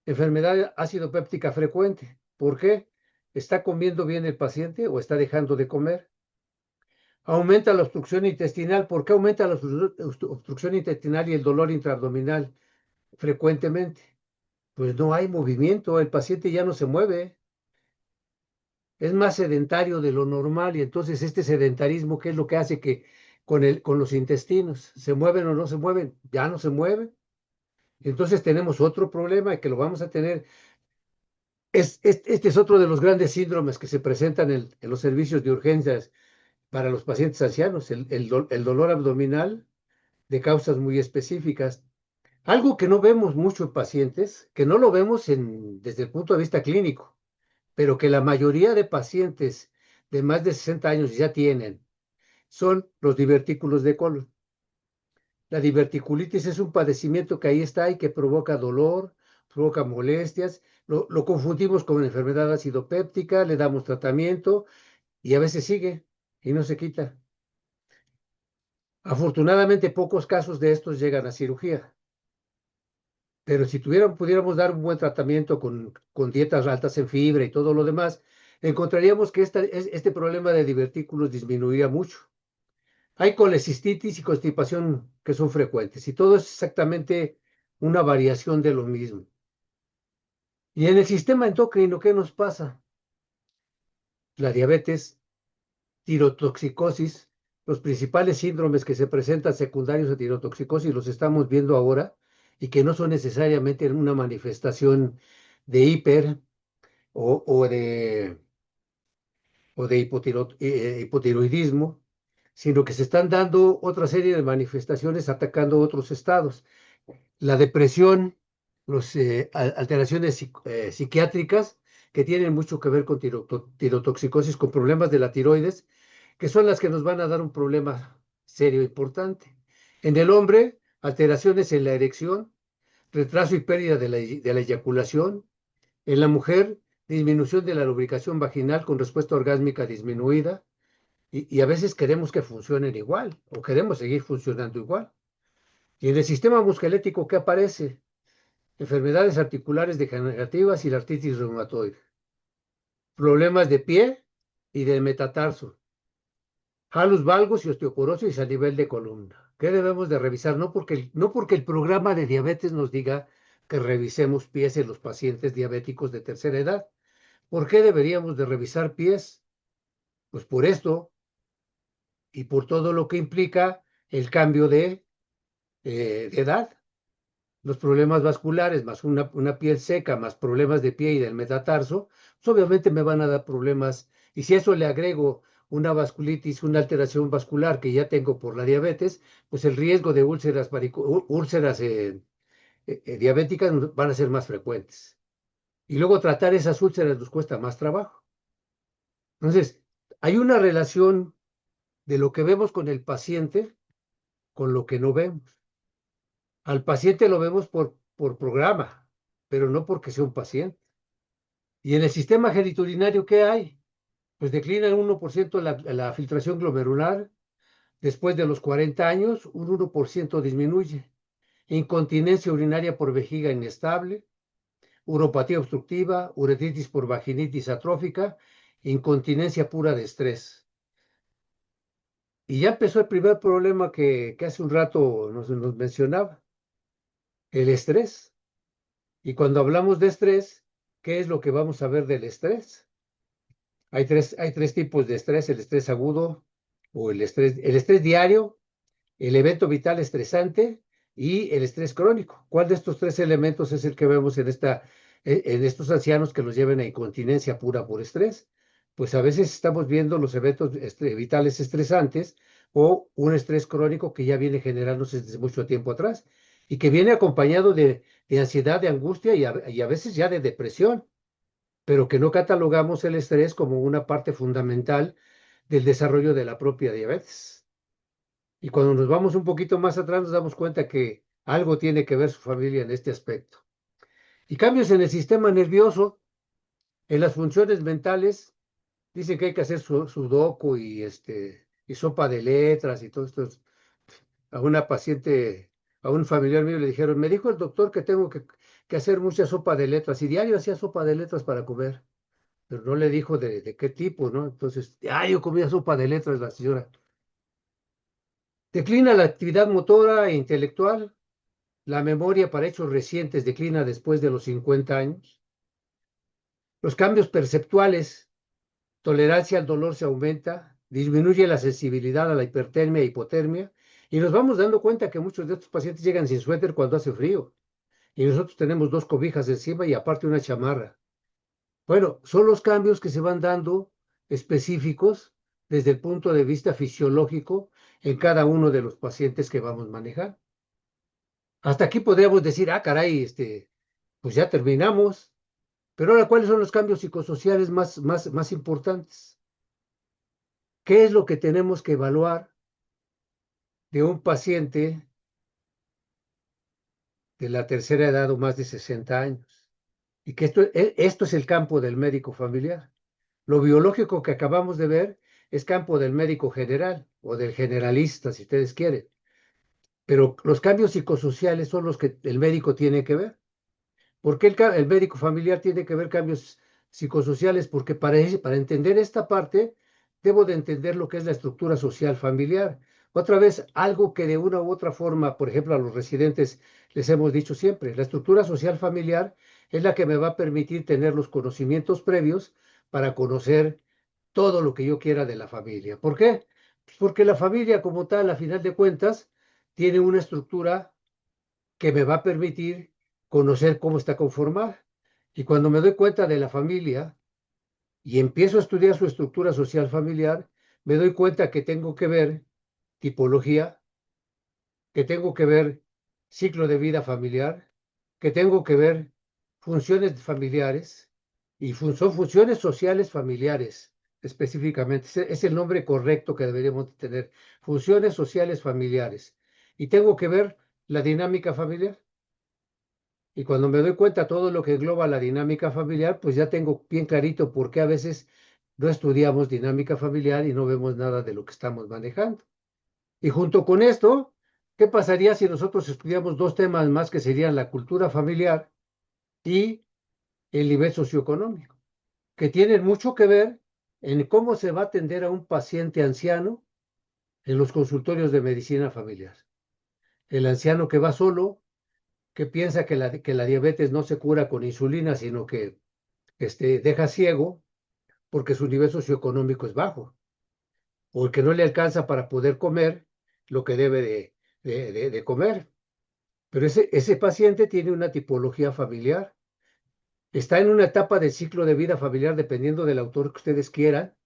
Enfermedad ácido péptica frecuente. ¿Por qué? ¿Está comiendo bien el paciente o está dejando de comer? Aumenta la obstrucción intestinal. ¿Por qué aumenta la obstrucción intestinal y el dolor intraabdominal frecuentemente? Pues no hay movimiento, el paciente ya no se mueve, es más sedentario de lo normal y entonces este sedentarismo, ¿qué es lo que hace que con los intestinos? ¿Se mueven o no se mueven? Ya no se mueven. Entonces tenemos otro problema que lo vamos a tener. Este es otro de los grandes síndromes que se presentan en los servicios de urgencias para los pacientes ancianos, el dolor abdominal de causas muy específicas. Algo que no vemos mucho en pacientes, que no lo vemos desde el punto de vista clínico, pero que la mayoría de pacientes de más de 60 años ya tienen, son los divertículos de colon. La diverticulitis es un padecimiento que ahí está y que provoca dolor, provoca molestias, lo confundimos con enfermedad ácido péptica, le damos tratamiento y a veces sigue y no se quita. Afortunadamente pocos casos de estos llegan a cirugía, pero si pudiéramos dar un buen tratamiento con dietas altas en fibra y todo lo demás, encontraríamos que este problema de divertículos disminuiría mucho. Hay colecistitis y constipación que son frecuentes y todo es exactamente una variación de lo mismo. Y en el sistema endocrino, ¿qué nos pasa? La diabetes, tirotoxicosis, los principales síndromes que se presentan secundarios a tirotoxicosis los estamos viendo ahora y que no son necesariamente una manifestación de hiper o de hipotiroidismo, sino que se están dando otra serie de manifestaciones atacando otros estados. La depresión, las alteraciones psiquiátricas que tienen mucho que ver con tirotoxicosis, con problemas de la tiroides, que son las que nos van a dar un problema serio e importante. En el hombre, alteraciones en la erección, retraso y pérdida de la eyaculación. En la mujer, disminución de la lubricación vaginal con respuesta orgásmica disminuida. Y a veces queremos que funcionen igual o queremos seguir funcionando igual. Y en el sistema musculoesquelético, ¿qué aparece? Enfermedades articulares degenerativas y la artritis reumatoide. Problemas de pie y de metatarso. Halus valgus y osteoporosis a nivel de columna. ¿Qué debemos de revisar? No porque el programa de diabetes nos diga que revisemos pies en los pacientes diabéticos de tercera edad. ¿Por qué deberíamos de revisar pies? Pues por esto y por todo lo que implica el cambio de edad. Los problemas vasculares, más una piel seca, más problemas de pie y del metatarso, pues obviamente me van a dar problemas. Y si a eso le agrego una vasculitis, una alteración vascular que ya tengo por la diabetes, pues el riesgo de úlceras diabéticas van a ser más frecuentes. Y luego tratar esas úlceras nos cuesta más trabajo. Entonces, hay una relación de lo que vemos con el paciente con lo que no vemos. Al paciente lo vemos por programa, pero no porque sea un paciente. Y en el sistema genitourinario, ¿qué hay? Pues declina en 1% la filtración glomerular. Después de los 40 años, un 1% disminuye. Incontinencia urinaria por vejiga inestable, uropatía obstructiva, uretritis por vaginitis atrófica, incontinencia pura de estrés. Y ya empezó el primer problema que hace un rato nos mencionaba, el estrés. Y cuando hablamos de estrés, ¿qué es lo que vamos a ver del estrés? Hay tres tipos de estrés: el estrés agudo o el estrés diario, el evento vital estresante y el estrés crónico. ¿Cuál de estos tres elementos es el que vemos en estos ancianos que los lleven a incontinencia pura por estrés? Pues a veces estamos viendo los eventos vitales estresantes o un estrés crónico que ya viene generándose desde mucho tiempo atrás y que viene acompañado de ansiedad, de angustia y a veces ya de depresión, pero que no catalogamos el estrés como una parte fundamental del desarrollo de la propia diabetes. Y cuando nos vamos un poquito más atrás nos damos cuenta que algo tiene que ver su familia en este aspecto. Y cambios en el sistema nervioso, en las funciones mentales, dicen que hay que hacer sudoku y sopa de letras y todo esto. A una paciente, a un familiar mío le dijeron, me dijo el doctor que tengo que hacer mucha sopa de letras, y diario hacía sopa de letras para comer, pero no le dijo de qué tipo, ¿no? Entonces, yo comía sopa de letras, la señora. Declina la actividad motora e intelectual. La memoria para hechos recientes declina después de los 50 años. Los cambios perceptuales, tolerancia al dolor se aumenta, disminuye la sensibilidad a la hipertermia e hipotermia, y nos vamos dando cuenta que muchos de estos pacientes llegan sin suéter cuando hace frío, y nosotros tenemos 2 cobijas encima y aparte una chamarra. Bueno, son los cambios que se van dando específicos desde el punto de vista fisiológico en cada uno de los pacientes que vamos manejando. Hasta aquí podríamos decir, caray, pues ya terminamos. Pero ahora, ¿cuáles son los cambios psicosociales más importantes? ¿Qué es lo que tenemos que evaluar de un paciente de la tercera edad o más de 60 años? Y que esto es el campo del médico familiar. Lo biológico que acabamos de ver es campo del médico general o del generalista, si ustedes quieren. Pero los cambios psicosociales son los que el médico tiene que ver. ¿Por qué el médico familiar tiene que ver cambios psicosociales? Porque para entender esta parte, debo de entender lo que es la estructura social familiar. Otra vez, algo que de una u otra forma, por ejemplo, a los residentes les hemos dicho siempre, la estructura social familiar es la que me va a permitir tener los conocimientos previos para conocer todo lo que yo quiera de la familia. ¿Por qué? Pues porque la familia como tal, a final de cuentas, tiene una estructura que me va a permitir conocer cómo está conformada. Y cuando me doy cuenta de la familia y empiezo a estudiar su estructura social familiar, me doy cuenta que tengo que ver tipología, que tengo que ver ciclo de vida familiar, que tengo que ver funciones familiares y son funciones sociales familiares específicamente. Es el nombre correcto que deberíamos tener, funciones sociales familiares. Y tengo que ver la dinámica familiar. Y cuando me doy cuenta todo lo que engloba la dinámica familiar, pues ya tengo bien clarito por qué a veces no estudiamos dinámica familiar y no vemos nada de lo que estamos manejando. Y junto con esto, ¿qué pasaría si nosotros estudiamos 2 temas más que serían la cultura familiar y el nivel socioeconómico, que tienen mucho que ver en cómo se va a atender a un paciente anciano en los consultorios de medicina familiar? El anciano que va solo, que piensa que la diabetes no se cura con insulina, sino que deja ciego porque su nivel socioeconómico es bajo, o que no le alcanza para poder comer lo que debe de comer. Pero ese paciente tiene una tipología familiar, está en una etapa del ciclo de vida familiar, dependiendo del autor que ustedes quieran,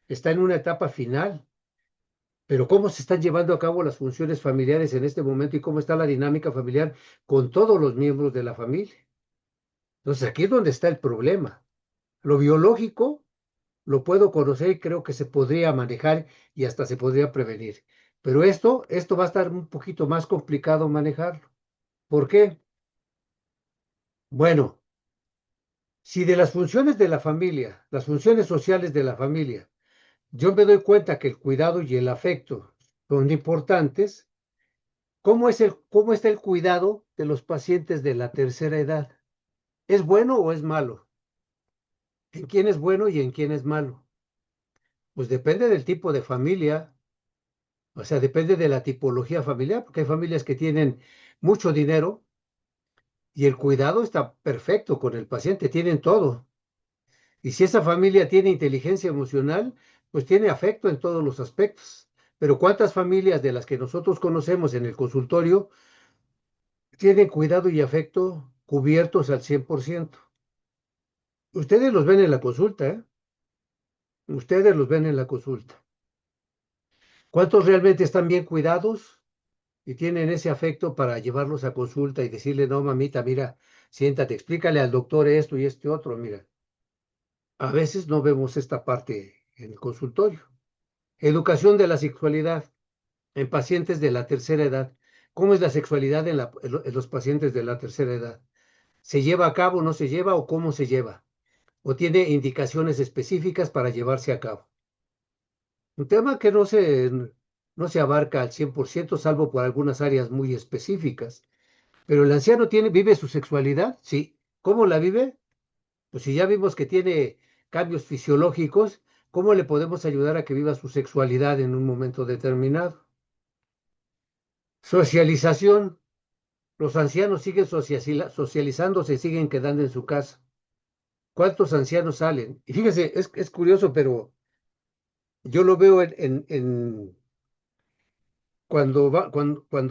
está en una etapa final. Pero cómo se están llevando a cabo las funciones familiares en este momento y cómo está la dinámica familiar con todos los miembros de la familia. Entonces aquí es donde está el problema. Lo biológico lo puedo conocer y creo que se podría manejar y hasta se podría prevenir. Pero esto va a estar un poquito más complicado manejarlo. ¿Por qué? Bueno, si de las funciones de la familia, las funciones sociales de la familia, yo me doy cuenta que el cuidado y el afecto son importantes, ¿cómo está el cuidado de los pacientes de la tercera edad? ¿Es bueno o es malo? ¿En quién es bueno y en quién es malo? Pues depende del tipo de familia, o sea, depende de la tipología familiar, porque hay familias que tienen mucho dinero y el cuidado está perfecto con el paciente, tienen todo. Y si esa familia tiene inteligencia emocional, pues tiene afecto en todos los aspectos. Pero ¿cuántas familias de las que nosotros conocemos en el consultorio tienen cuidado y afecto cubiertos al 100%? Ustedes los ven en la consulta, ¿eh? Ustedes los ven en la consulta. ¿Cuántos realmente están bien cuidados y tienen ese afecto para llevarlos a consulta y decirle, no, mamita, mira, siéntate, explícale al doctor esto y este otro, mira? A veces no vemos esta parte en el consultorio. Educación de la sexualidad en pacientes de la tercera edad. ¿Cómo es la sexualidad en los pacientes de la tercera edad? ¿Se lleva a cabo, no se lleva o cómo se lleva? ¿O tiene indicaciones específicas para llevarse a cabo? Un tema que no se abarca al 100%, salvo por algunas áreas muy específicas. Pero el anciano vive su sexualidad, sí. ¿Cómo la vive? Pues si ya vimos que tiene cambios fisiológicos, ¿cómo le podemos ayudar a que viva su sexualidad en un momento determinado? Socialización. Los ancianos siguen socializándose, siguen quedando en su casa. ¿Cuántos ancianos salen? Y fíjese, es curioso, pero yo lo veo cuando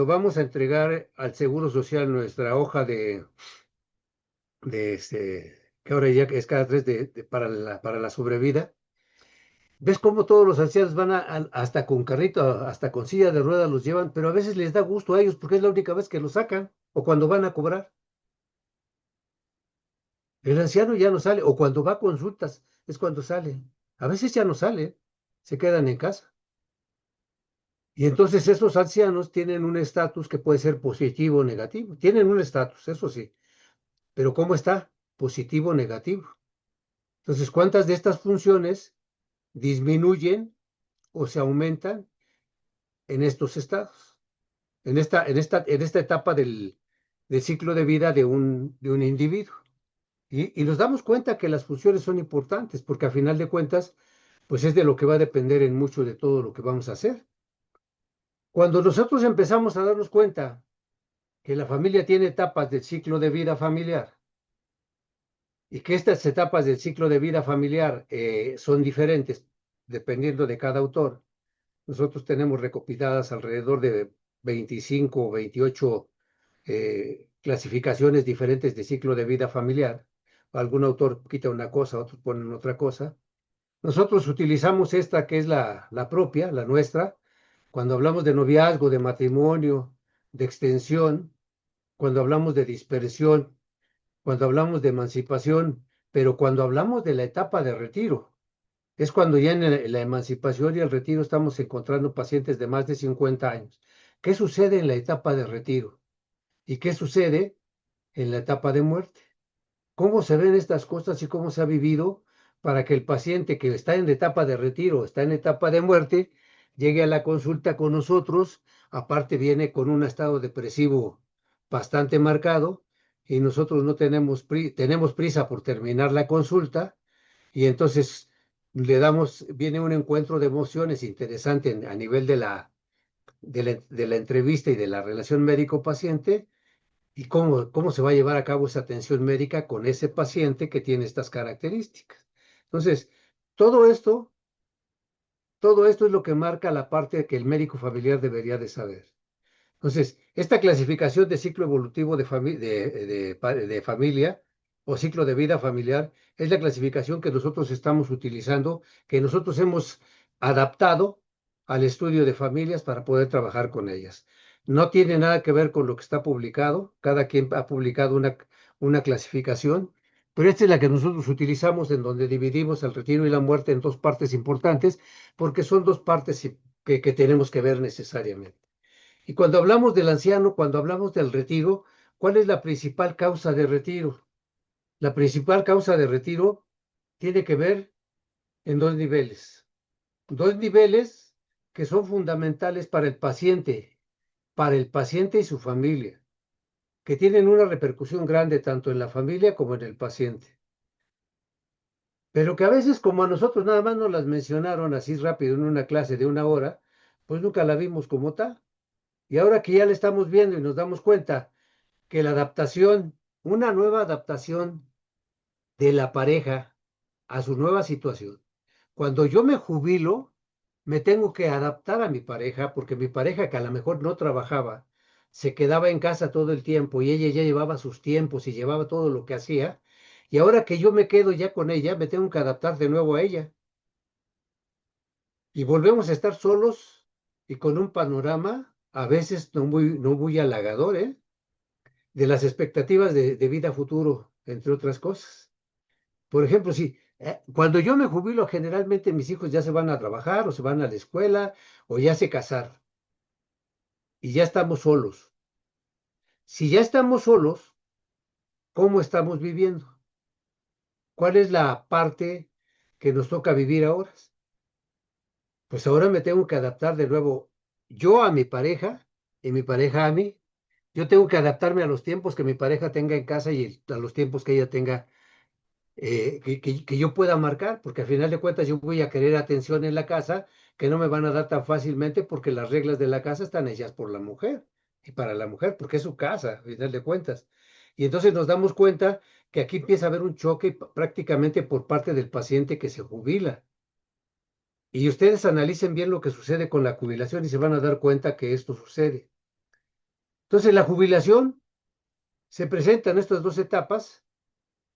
vamos a entregar al Seguro Social nuestra hoja que ahora ya es cada 3 para la sobrevida. ¿Ves cómo todos los ancianos van hasta con carrito, hasta con silla de ruedas los llevan? Pero a veces les da gusto a ellos porque es la única vez que los sacan o cuando van a cobrar. El anciano ya no sale, o cuando va a consultas es cuando sale. A veces ya no sale, se quedan en casa. Y entonces esos ancianos tienen un estatus que puede ser positivo o negativo. Tienen un estatus, eso sí. Pero ¿cómo está? Positivo o negativo. Entonces, ¿cuántas de estas funciones disminuyen o se aumentan en estos estados? En esta etapa del ciclo de vida de un individuo. Y nos damos cuenta que las funciones son importantes, porque a final de cuentas, pues es de lo que va a depender en mucho de todo lo que vamos a hacer. Cuando nosotros empezamos a darnos cuenta que la familia tiene etapas del ciclo de vida familiar y que estas etapas del ciclo de vida familiar son diferentes dependiendo de cada autor, nosotros tenemos recopiladas alrededor de 25 o 28 clasificaciones diferentes de ciclo de vida familiar. Algún autor quita una cosa, otros ponen otra cosa. Nosotros utilizamos esta que es la propia, la nuestra, cuando hablamos de noviazgo, de matrimonio, de extensión, cuando hablamos de dispersión, cuando hablamos de emancipación, pero cuando hablamos de la etapa de retiro, es cuando ya en la emancipación y el retiro estamos encontrando pacientes de más de 50 años. ¿Qué sucede en la etapa de retiro? ¿Y qué sucede en la etapa de muerte? ¿Cómo se ven estas cosas y cómo se ha vivido para que el paciente que está en etapa de retiro, está en etapa de muerte, llegue a la consulta con nosotros? Aparte viene con un estado depresivo bastante marcado y nosotros no tenemos prisa por terminar la consulta y entonces viene un encuentro de emociones interesante a nivel de la entrevista y de la relación médico-paciente y cómo se va a llevar a cabo esa atención médica con ese paciente que tiene estas características. Entonces, todo esto, todo esto es lo que marca la parte que el médico familiar debería de saber. Entonces, esta clasificación de ciclo evolutivo de familia o ciclo de vida familiar es la clasificación que nosotros estamos utilizando, que nosotros hemos adaptado al estudio de familias para poder trabajar con ellas. No tiene nada que ver con lo que está publicado, cada quien ha publicado una clasificación, pero esta es la que nosotros utilizamos en donde dividimos el retiro y la muerte en dos partes importantes, porque son dos partes que tenemos que ver necesariamente. Y cuando hablamos del anciano, cuando hablamos del retiro, ¿cuál es la principal causa de retiro? La principal causa de retiro tiene que ver en dos niveles. Dos niveles que son fundamentales para el paciente y su familia, que tienen una repercusión grande tanto en la familia como en el paciente. Pero que a veces, como a nosotros nada más nos las mencionaron así rápido en una clase de una hora, pues nunca la vimos como tal. Y ahora que ya la estamos viendo y nos damos cuenta que la adaptación, una nueva adaptación de la pareja a su nueva situación. Cuando yo me jubilo, me tengo que adaptar a mi pareja, porque mi pareja, que a lo mejor no trabajaba, se quedaba en casa todo el tiempo y ella ya llevaba sus tiempos y llevaba todo lo que hacía. Y ahora que yo me quedo ya con ella, me tengo que adaptar de nuevo a ella. Y volvemos a estar solos y con un panorama a veces no muy halagador, ¿eh? De las expectativas de vida futuro, entre otras cosas. Por ejemplo, si cuando yo me jubilo, generalmente mis hijos ya se van a trabajar o se van a la escuela o ya se casaron y ya estamos solos. Si ya estamos solos, ¿cómo estamos viviendo? ¿Cuál es la parte que nos toca vivir ahora? Pues ahora me tengo que adaptar de nuevo yo a mi pareja y mi pareja a mí. Yo tengo que adaptarme a los tiempos que mi pareja tenga en casa y a los tiempos que ella tenga, que yo pueda marcar, porque al final de cuentas yo voy a querer atención en la casa que no me van a dar tan fácilmente porque las reglas de la casa están hechas por la mujer y para la mujer, porque es su casa, al final de cuentas. Y entonces nos damos cuenta que aquí empieza a haber un choque prácticamente por parte del paciente que se jubila. Y ustedes analicen bien lo que sucede con la jubilación y se van a dar cuenta que esto sucede. Entonces la jubilación se presenta en estas dos etapas.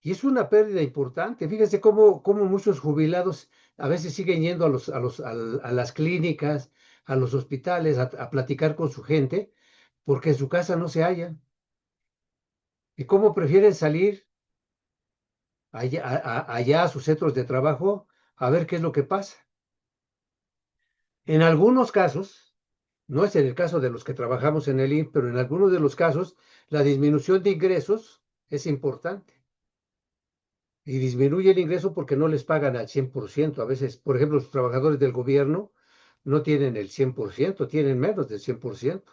Y es una pérdida importante. Fíjense cómo muchos jubilados a veces siguen yendo a las clínicas, a los hospitales, a platicar con su gente, porque en su casa no se hallan. Y cómo prefieren salir allá a sus centros de trabajo a ver qué es lo que pasa. En algunos casos, no es en el caso de los que trabajamos en el IMSS, pero en algunos de los casos, la disminución de ingresos es importante. Y disminuye el ingreso porque no les pagan al 100%. A veces, por ejemplo, los trabajadores del gobierno no tienen el 100%, tienen menos del 100%,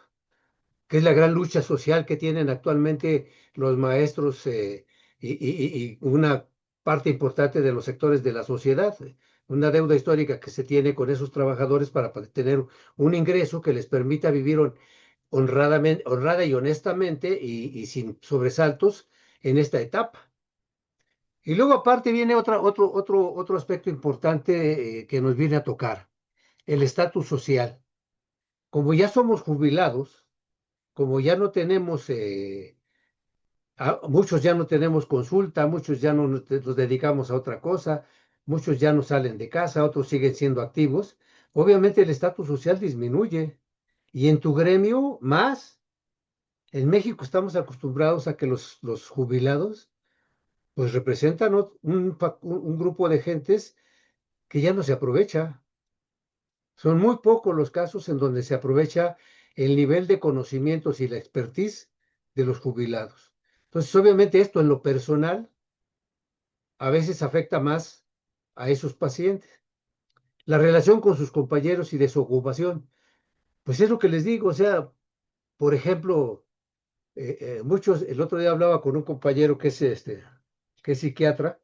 que es la gran lucha social que tienen actualmente los maestros y una parte importante de los sectores de la sociedad. Una deuda histórica que se tiene con esos trabajadores para tener un ingreso que les permita vivir honradamente, honrada y honestamente y sin sobresaltos en esta etapa. Y luego aparte viene otro aspecto importante que nos viene a tocar, el estatus social. Como ya somos jubilados, como ya no tenemos, muchos ya no tenemos consulta, muchos ya no nos dedicamos a otra cosa, muchos ya no salen de casa, otros siguen siendo activos, obviamente el estatus social disminuye. Y en tu gremio más, en México estamos acostumbrados a que los jubilados pues representan un grupo de gentes que ya no se aprovecha. Son muy pocos los casos en donde se aprovecha el nivel de conocimientos y la expertise de los jubilados. Entonces, obviamente esto en lo personal a veces afecta más a esos pacientes. La relación con sus compañeros y de su ocupación, pues es lo que les digo, o sea, por ejemplo, el otro día hablaba con un compañero que es psiquiatra,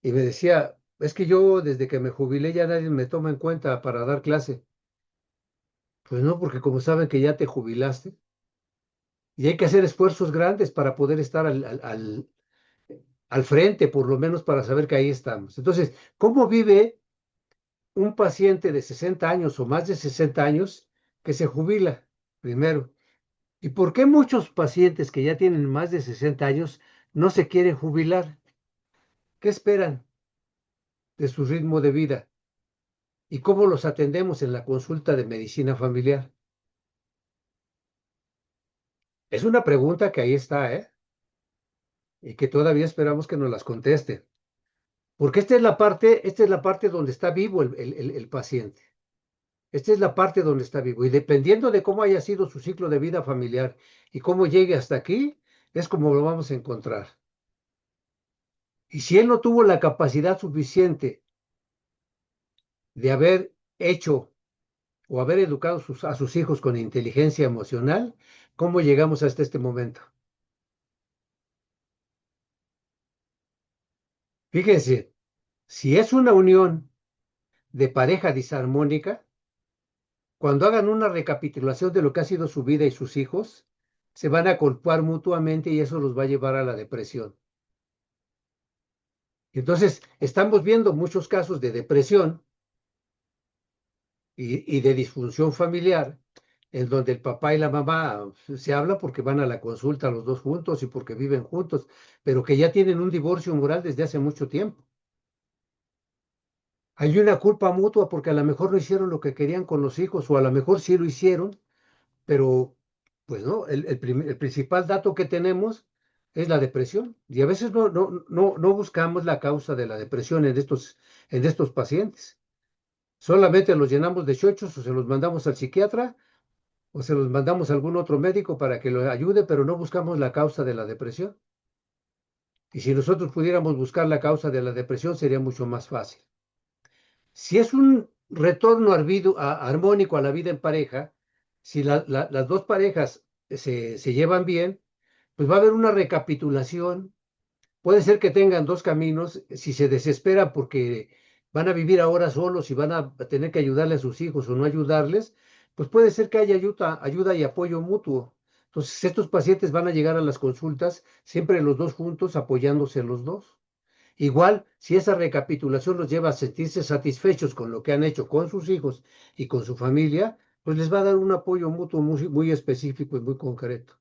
y me decía, es que yo desde que me jubilé ya nadie me toma en cuenta para dar clase. Pues no, porque como saben que ya te jubilaste y hay que hacer esfuerzos grandes para poder estar al frente, por lo menos para saber que ahí estamos. Entonces, ¿cómo vive un paciente de 60 años o más de 60 años que se jubila primero? ¿Y por qué muchos pacientes que ya tienen más de 60 años no se quieren jubilar? ¿Qué esperan de su ritmo de vida? ¿Y cómo los atendemos en la consulta de medicina familiar? Es una pregunta que ahí está, ¿eh? y que todavía esperamos que nos las conteste. Porque esta es la parte donde está vivo el paciente. Esta es la parte donde está vivo. Y dependiendo de cómo haya sido su ciclo de vida familiar y cómo llegue hasta aquí, es como lo vamos a encontrar. Y si él no tuvo la capacidad suficiente de haber hecho o haber educado a sus hijos con inteligencia emocional, ¿cómo llegamos hasta este momento? Fíjense, si es una unión de pareja disarmónica, cuando hagan una recapitulación de lo que ha sido su vida y sus hijos, se van a culpar mutuamente y eso los va a llevar a la depresión. Entonces, estamos viendo muchos casos de depresión y de disfunción familiar, en donde el papá y la mamá se hablan porque van a la consulta los dos juntos y porque viven juntos, pero que ya tienen un divorcio moral desde hace mucho tiempo. Hay una culpa mutua porque a lo mejor no hicieron lo que querían con los hijos o a lo mejor sí lo hicieron, pero pues no, el principal dato que tenemos es la depresión y a veces no buscamos la causa de la depresión en estos pacientes. Solamente los llenamos de chochos o se los mandamos al psiquiatra o se los mandamos a algún otro médico para que lo ayude, pero no buscamos la causa de la depresión. Y si nosotros pudiéramos buscar la causa de la depresión sería mucho más fácil. Si es un retorno armónico a la vida en pareja, si las dos parejas se llevan bien, pues va a haber una recapitulación. Puede ser que tengan dos caminos. Si se desespera porque van a vivir ahora solos y van a tener que ayudarle a sus hijos o no ayudarles, pues puede ser que haya ayuda y apoyo mutuo. Entonces, estos pacientes van a llegar a las consultas siempre los dos juntos, apoyándose los dos. Igual, si esa recapitulación los lleva a sentirse satisfechos con lo que han hecho con sus hijos y con su familia, pues les va a dar un apoyo mutuo muy específico y muy concreto.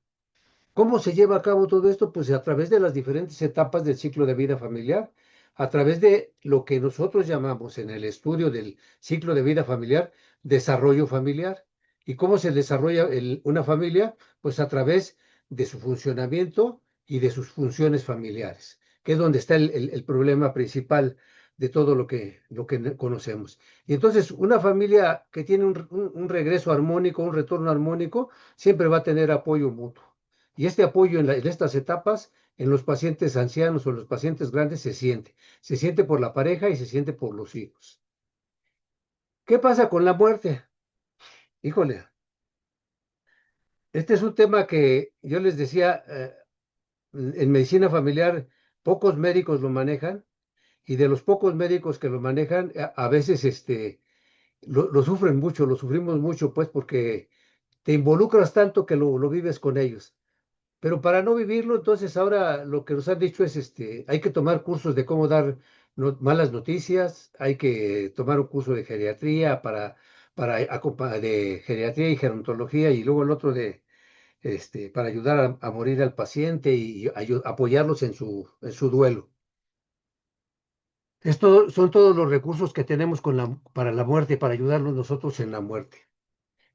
¿Cómo se lleva a cabo todo esto? Pues a través de las diferentes etapas del ciclo de vida familiar, a través de lo que nosotros llamamos en el estudio del ciclo de vida familiar, desarrollo familiar. ¿Y cómo se desarrolla una familia? Pues a través de su funcionamiento y de sus funciones familiares, que es donde está el problema principal de todo lo que conocemos. Y entonces, una familia que tiene un regreso armónico, un retorno armónico, siempre va a tener apoyo mutuo. Y este apoyo en estas etapas, en los pacientes ancianos o en los pacientes grandes, se siente por la pareja y se siente por los hijos. ¿Qué pasa con la muerte? Híjole, este es un tema que yo les decía, en medicina familiar, pocos médicos lo manejan y de los pocos médicos que lo manejan, a veces lo sufren mucho, lo sufrimos mucho, pues porque te involucras tanto que lo vives con ellos. Pero para no vivirlo, entonces ahora lo que nos han dicho es, hay que tomar cursos de cómo dar malas noticias, hay que tomar un curso de geriatría de geriatría y gerontología y luego el otro para ayudar a morir al paciente y apoyarlos en su duelo. Esto son todos los recursos que tenemos para la muerte, para ayudarnos nosotros en la muerte.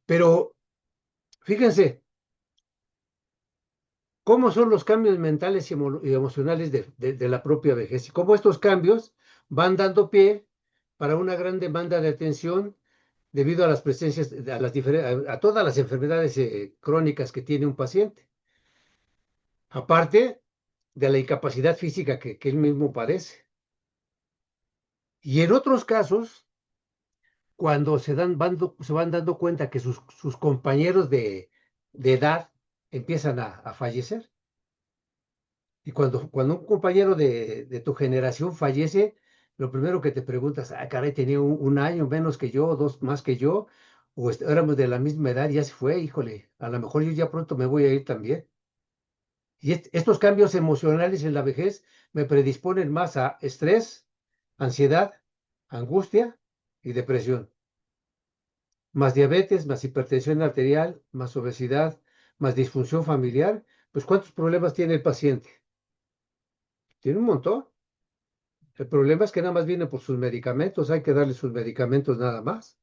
Pero fíjense, cómo son los cambios mentales y emocionales de la propia vejez y cómo estos cambios van dando pie para una gran demanda de atención debido a las presencias, a todas las enfermedades crónicas que tiene un paciente, aparte de la incapacidad física que él mismo padece. Y en otros casos, cuando se van dando cuenta que sus compañeros de edad empiezan a fallecer. Y cuando un compañero de tu generación fallece, lo primero que te preguntas, ah, caray, tenía un año menos que yo, dos más que yo, o éramos de la misma edad, ya se fue, híjole, a lo mejor yo ya pronto me voy a ir también. Y estos cambios emocionales en la vejez me predisponen más a estrés, ansiedad, angustia y depresión. Más diabetes, más hipertensión arterial, más obesidad, más disfunción familiar. Pues ¿cuántos problemas tiene el paciente? Tiene un montón. El problema es que nada más viene por sus medicamentos, hay que darle sus medicamentos nada más,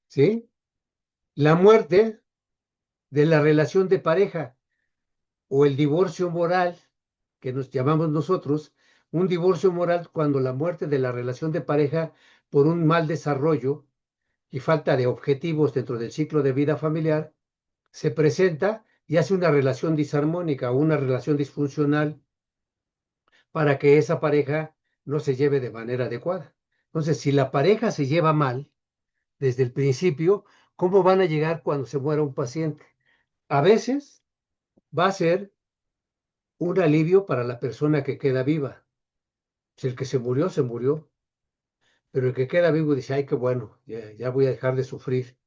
¿sí? La muerte de la relación de pareja o el divorcio moral que nos llamamos nosotros un divorcio moral cuando la muerte de la relación de pareja por un mal desarrollo y falta de objetivos dentro del ciclo de vida familiar se presenta y hace una relación disarmónica o una relación disfuncional para que esa pareja no se lleve de manera adecuada. Entonces, si la pareja se lleva mal desde el principio, ¿cómo van a llegar cuando se muera un paciente? A veces va a ser un alivio para la persona que queda viva. Si el que se murió, pero el que queda vivo dice, ay, qué bueno, ya voy a dejar de sufrir.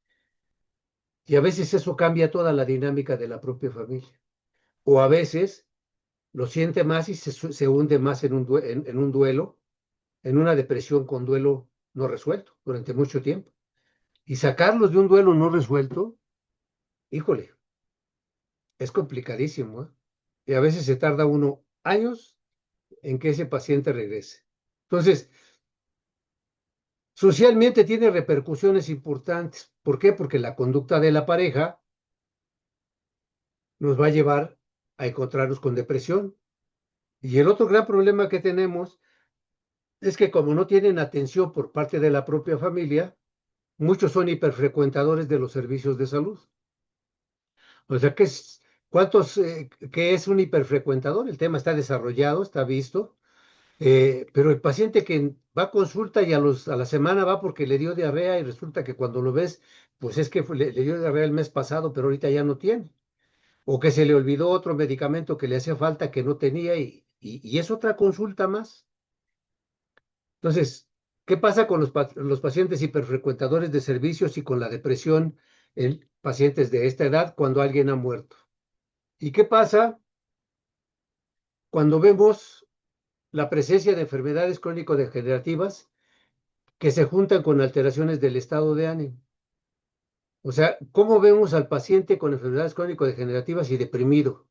Y a veces eso cambia toda la dinámica de la propia familia. O a veces lo siente más y se hunde más en un duelo, en una depresión con duelo no resuelto durante mucho tiempo. Y sacarlos de un duelo no resuelto, híjole, es complicadísimo, ¿eh? Y a veces se tarda uno años en que ese paciente regrese. Entonces, socialmente tiene repercusiones importantes. ¿Por qué? Porque la conducta de la pareja nos va a llevar a encontrarnos con depresión. Y el otro gran problema que tenemos es que como no tienen atención por parte de la propia familia, muchos son hiperfrecuentadores de los servicios de salud. O sea, ¿qué es un hiperfrecuentador? El tema está desarrollado, está visto, pero el paciente que va a consulta y a la semana va porque le dio diarrea y resulta que cuando lo ves, pues es que le dio diarrea el mes pasado, pero ahorita ya no tiene. O que se le olvidó otro medicamento que le hacía falta que no tenía y es otra consulta más. Entonces, ¿qué pasa con los pacientes hiperfrecuentadores de servicios y con la depresión en pacientes de esta edad cuando alguien ha muerto? ¿Y qué pasa cuando vemos la presencia de enfermedades crónico-degenerativas que se juntan con alteraciones del estado de ánimo? O sea, ¿cómo vemos al paciente con enfermedades crónico-degenerativas y deprimido?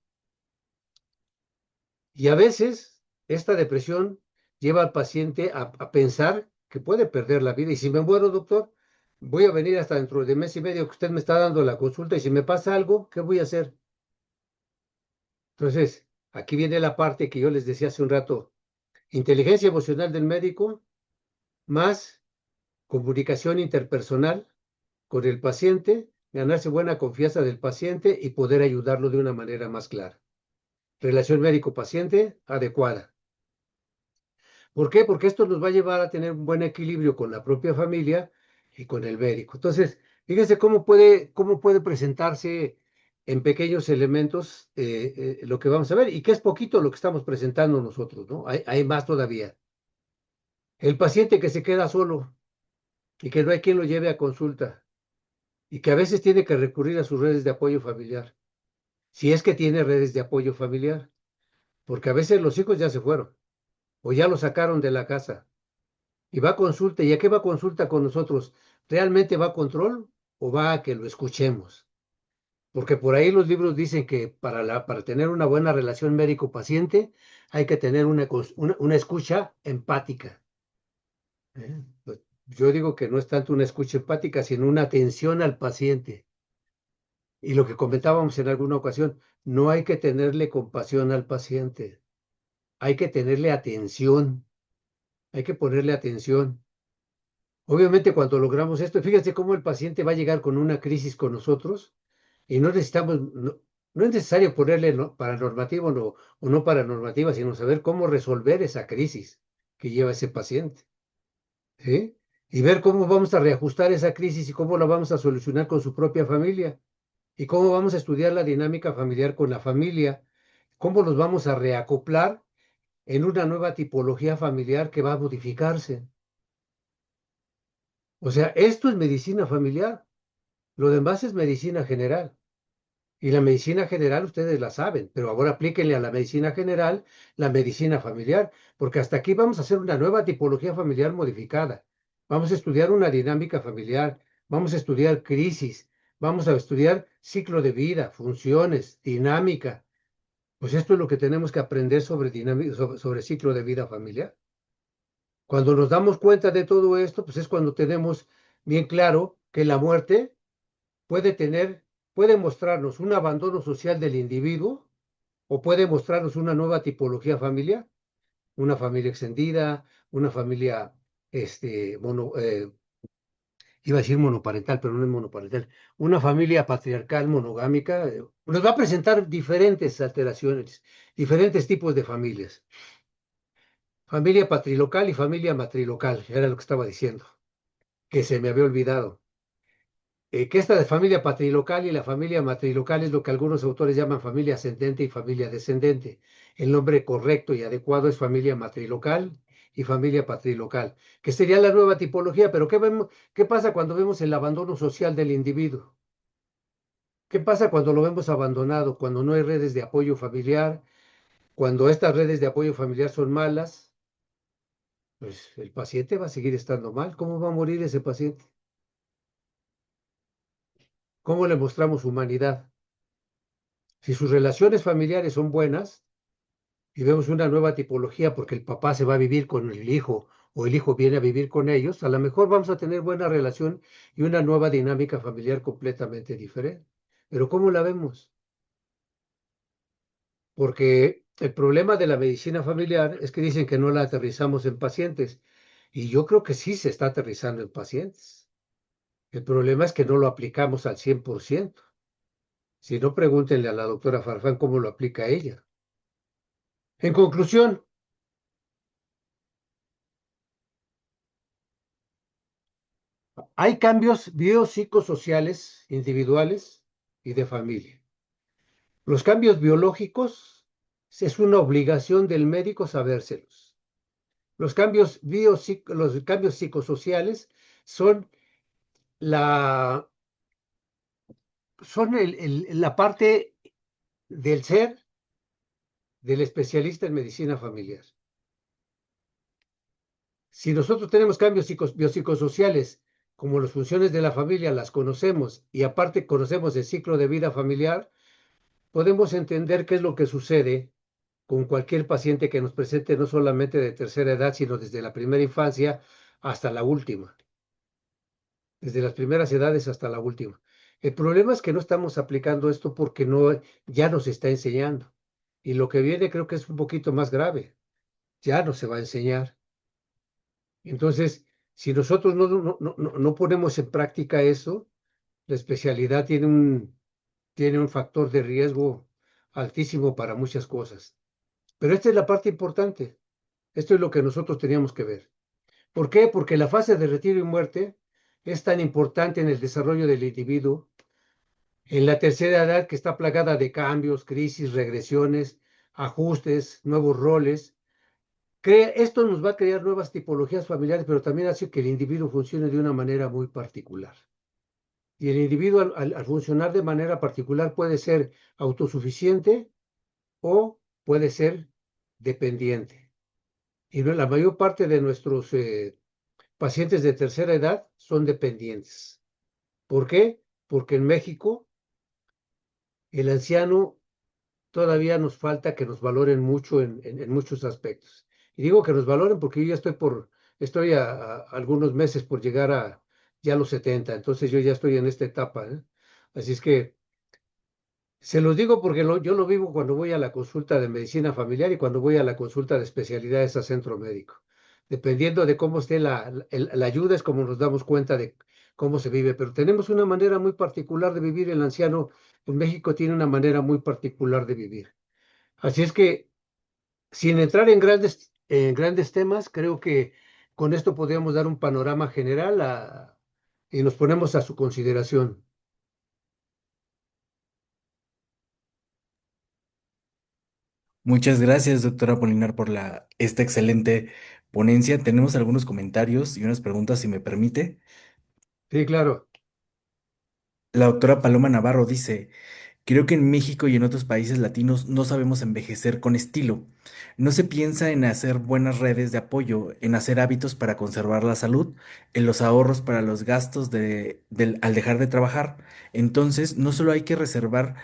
Y a veces esta depresión lleva al paciente a pensar que puede perder la vida. Y si me muero, doctor, voy a venir hasta dentro de mes y medio que usted me está dando la consulta y si me pasa algo, ¿qué voy a hacer? Entonces, aquí viene la parte que yo les decía hace un rato. Inteligencia emocional del médico más comunicación interpersonal con el paciente, ganarse buena confianza del paciente y poder ayudarlo de una manera más clara. Relación médico-paciente adecuada. ¿Por qué? Porque esto nos va a llevar a tener un buen equilibrio con la propia familia y con el médico. Entonces, fíjense cómo puede presentarse en pequeños elementos lo que vamos a ver, y que es poquito lo que estamos presentando nosotros, ¿no? Hay más todavía. El paciente que se queda solo y que no hay quien lo lleve a consulta y que a veces tiene que recurrir a sus redes de apoyo familiar, si es que tiene redes de apoyo familiar, porque a veces los hijos ya se fueron o ya lo sacaron de la casa y va a consulta. ¿Y a qué va a consulta con nosotros? ¿Realmente va a control o va a que lo escuchemos? Porque por ahí los libros dicen que para tener una buena relación médico-paciente hay que tener una escucha empática. Pues, yo digo que no es tanto una escucha empática, sino una atención al paciente. Y lo que comentábamos en alguna ocasión, no hay que tenerle compasión al paciente, hay que tenerle atención, hay que ponerle atención. Obviamente cuando logramos esto, fíjense cómo el paciente va a llegar con una crisis con nosotros y no es necesario ponerle paranormativo o no paranormativa, sino saber cómo resolver esa crisis que lleva ese paciente, ¿sí? Y ver cómo vamos a reajustar esa crisis y cómo la vamos a solucionar con su propia familia y cómo vamos a estudiar la dinámica familiar con la familia, cómo los vamos a reacoplar en una nueva tipología familiar que va a modificarse. O sea, esto es medicina familiar. Lo demás es medicina general. Y la medicina general ustedes la saben, pero ahora aplíquenle a la medicina general la medicina familiar, porque hasta aquí vamos a hacer una nueva tipología familiar modificada. Vamos a estudiar una dinámica familiar, vamos a estudiar crisis, vamos a estudiar ciclo de vida, funciones, dinámica. Pues esto es lo que tenemos que aprender sobre dinámica, sobre ciclo de vida familiar. Cuando nos damos cuenta de todo esto, pues es cuando tenemos bien claro que la muerte puede mostrarnos un abandono social del individuo o puede mostrarnos una nueva tipología familiar, una familia extendida, una familia, iba a decir monoparental, pero no es monoparental, una familia patriarcal monogámica, nos va a presentar diferentes alteraciones, diferentes tipos de familias. Familia patrilocal y familia matrilocal, era lo que estaba diciendo, que se me había olvidado. Que esta de familia patrilocal y la familia matrilocal es lo que algunos autores llaman familia ascendente y familia descendente. El nombre correcto y adecuado es familia matrilocal y familia patrilocal, que sería la nueva tipología. Pero ¿qué pasa cuando vemos el abandono social del individuo? ¿Qué pasa cuando lo vemos abandonado, cuando no hay redes de apoyo familiar, cuando estas redes de apoyo familiar son malas? Pues el paciente va a seguir estando mal. ¿Cómo va a morir ese paciente? ¿Cómo le mostramos humanidad? Si sus relaciones familiares son buenas y vemos una nueva tipología porque el papá se va a vivir con el hijo o el hijo viene a vivir con ellos, a lo mejor vamos a tener buena relación y una nueva dinámica familiar completamente diferente. Pero ¿cómo la vemos? Porque el problema de la medicina familiar es que dicen que no la aterrizamos en pacientes y yo creo que sí se está aterrizando en pacientes. El problema es que no lo aplicamos al 100%. Si no, pregúntenle a la doctora Farfán cómo lo aplica ella. En conclusión, hay cambios biopsicosociales individuales y de familia. Los cambios biológicos es una obligación del médico sabérselos. Los cambios psicosociales son la, la parte del ser del especialista en medicina familiar. Si nosotros tenemos cambios biopsicosociales, como las funciones de la familia las conocemos y aparte conocemos el ciclo de vida familiar, podemos entender qué es lo que sucede con cualquier paciente que nos presente no solamente de tercera edad, sino desde la primera infancia hasta la última, desde las primeras edades hasta la última. El problema es que no estamos aplicando esto porque no, ya nos está enseñando. Y lo que viene creo que es un poquito más grave. Ya no se va a enseñar. Entonces, si nosotros no ponemos en práctica eso, la especialidad tiene un factor de riesgo altísimo para muchas cosas. Pero esta es la parte importante. Esto es lo que nosotros teníamos que ver. ¿Por qué? Porque la fase de retiro y muerte es tan importante en el desarrollo del individuo, en la tercera edad que está plagada de cambios, crisis, regresiones, ajustes, nuevos roles. Esto nos va a crear nuevas tipologías familiares, pero también hace que el individuo funcione de una manera muy particular. Y el individuo al funcionar de manera particular puede ser autosuficiente o puede ser dependiente. Y la mayor parte de nuestros pacientes de tercera edad son dependientes. ¿Por qué? Porque en México el anciano todavía nos falta que nos valoren mucho en muchos aspectos. Y digo que nos valoren porque yo ya estoy a algunos meses por llegar a ya los 70, entonces yo ya estoy en esta etapa, ¿eh? Así es que se los digo porque yo lo vivo cuando voy a la consulta de medicina familiar y cuando voy a la consulta de especialidades a centro médico. Dependiendo de cómo esté la ayuda, es como nos damos cuenta de cómo se vive. Pero tenemos una manera muy particular de vivir. El anciano en México tiene una manera muy particular de vivir. Así es que, sin entrar en grandes temas, creo que con esto podríamos dar un panorama general y nos ponemos a su consideración. Muchas gracias, doctora Polinar, por esta excelente ponencia. Tenemos algunos comentarios y unas preguntas, si me permite. Sí, claro. La doctora Paloma Navarro dice, creo que en México y en otros países latinos no sabemos envejecer con estilo. No se piensa en hacer buenas redes de apoyo, en hacer hábitos para conservar la salud, en los ahorros para los gastos al dejar de trabajar. Entonces, no solo hay que reservar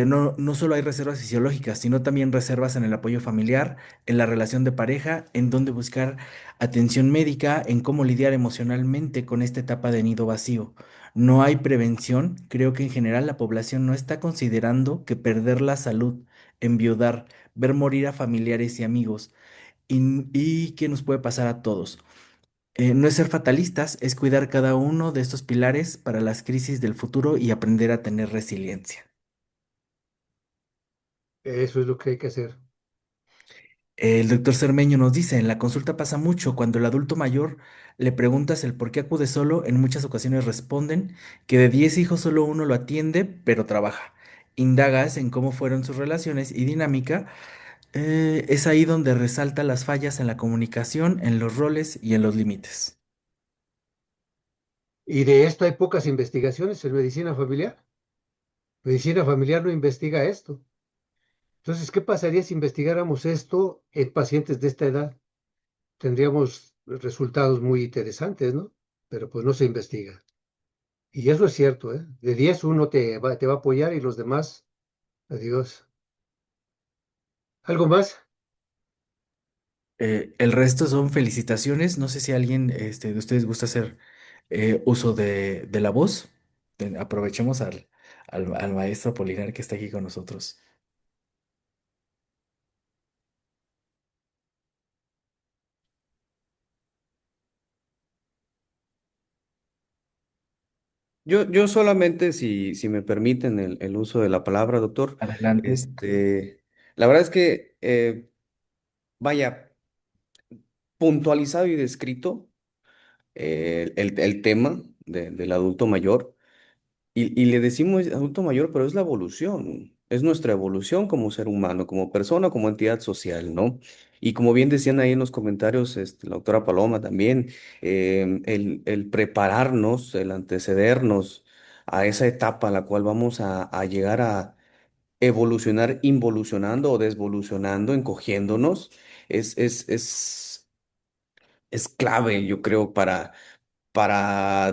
no solo hay reservas fisiológicas, sino también reservas en el apoyo familiar, en la relación de pareja, en dónde buscar atención médica, en cómo lidiar emocionalmente con esta etapa de nido vacío. No hay prevención. Creo que en general la población no está considerando que perder la salud, enviudar, ver morir a familiares y amigos y que nos puede pasar a todos. No es ser fatalistas, es cuidar cada uno de estos pilares para las crisis del futuro y aprender a tener resiliencia. Eso es lo que hay que hacer. El doctor Cermeño nos dice, en la consulta pasa mucho, cuando el adulto mayor le preguntas el por qué acude solo, en muchas ocasiones responden que de 10 hijos solo uno lo atiende, pero trabaja. Indagas en cómo fueron sus relaciones y dinámica, es ahí donde resalta las fallas en la comunicación, en los roles y en los límites. Y de esto hay pocas investigaciones en medicina familiar. Medicina familiar no investiga esto. Entonces, ¿qué pasaría si investigáramos esto en pacientes de esta edad? Tendríamos resultados muy interesantes, ¿no? Pero pues no se investiga. Y eso es cierto, ¿eh? De 10 uno te va a apoyar y los demás, adiós. ¿Algo más? El resto son felicitaciones. No sé si alguien de ustedes gusta hacer uso de la voz. Aprovechemos al maestro Polinar que está aquí con nosotros. Yo solamente, si me permiten el uso de la palabra, doctor, Adelante. la verdad es que, vaya, puntualizado y descrito el tema del adulto mayor. Y le decimos adulto mayor, pero es la evolución, es nuestra evolución como ser humano, como persona, como entidad social, ¿no? Y como bien decían ahí en los comentarios, la doctora Paloma también, el prepararnos, el antecedernos a esa etapa a la cual vamos a llegar a evolucionar, involucionando o desvolucionando, encogiéndonos, es, es, es, es clave, yo creo, para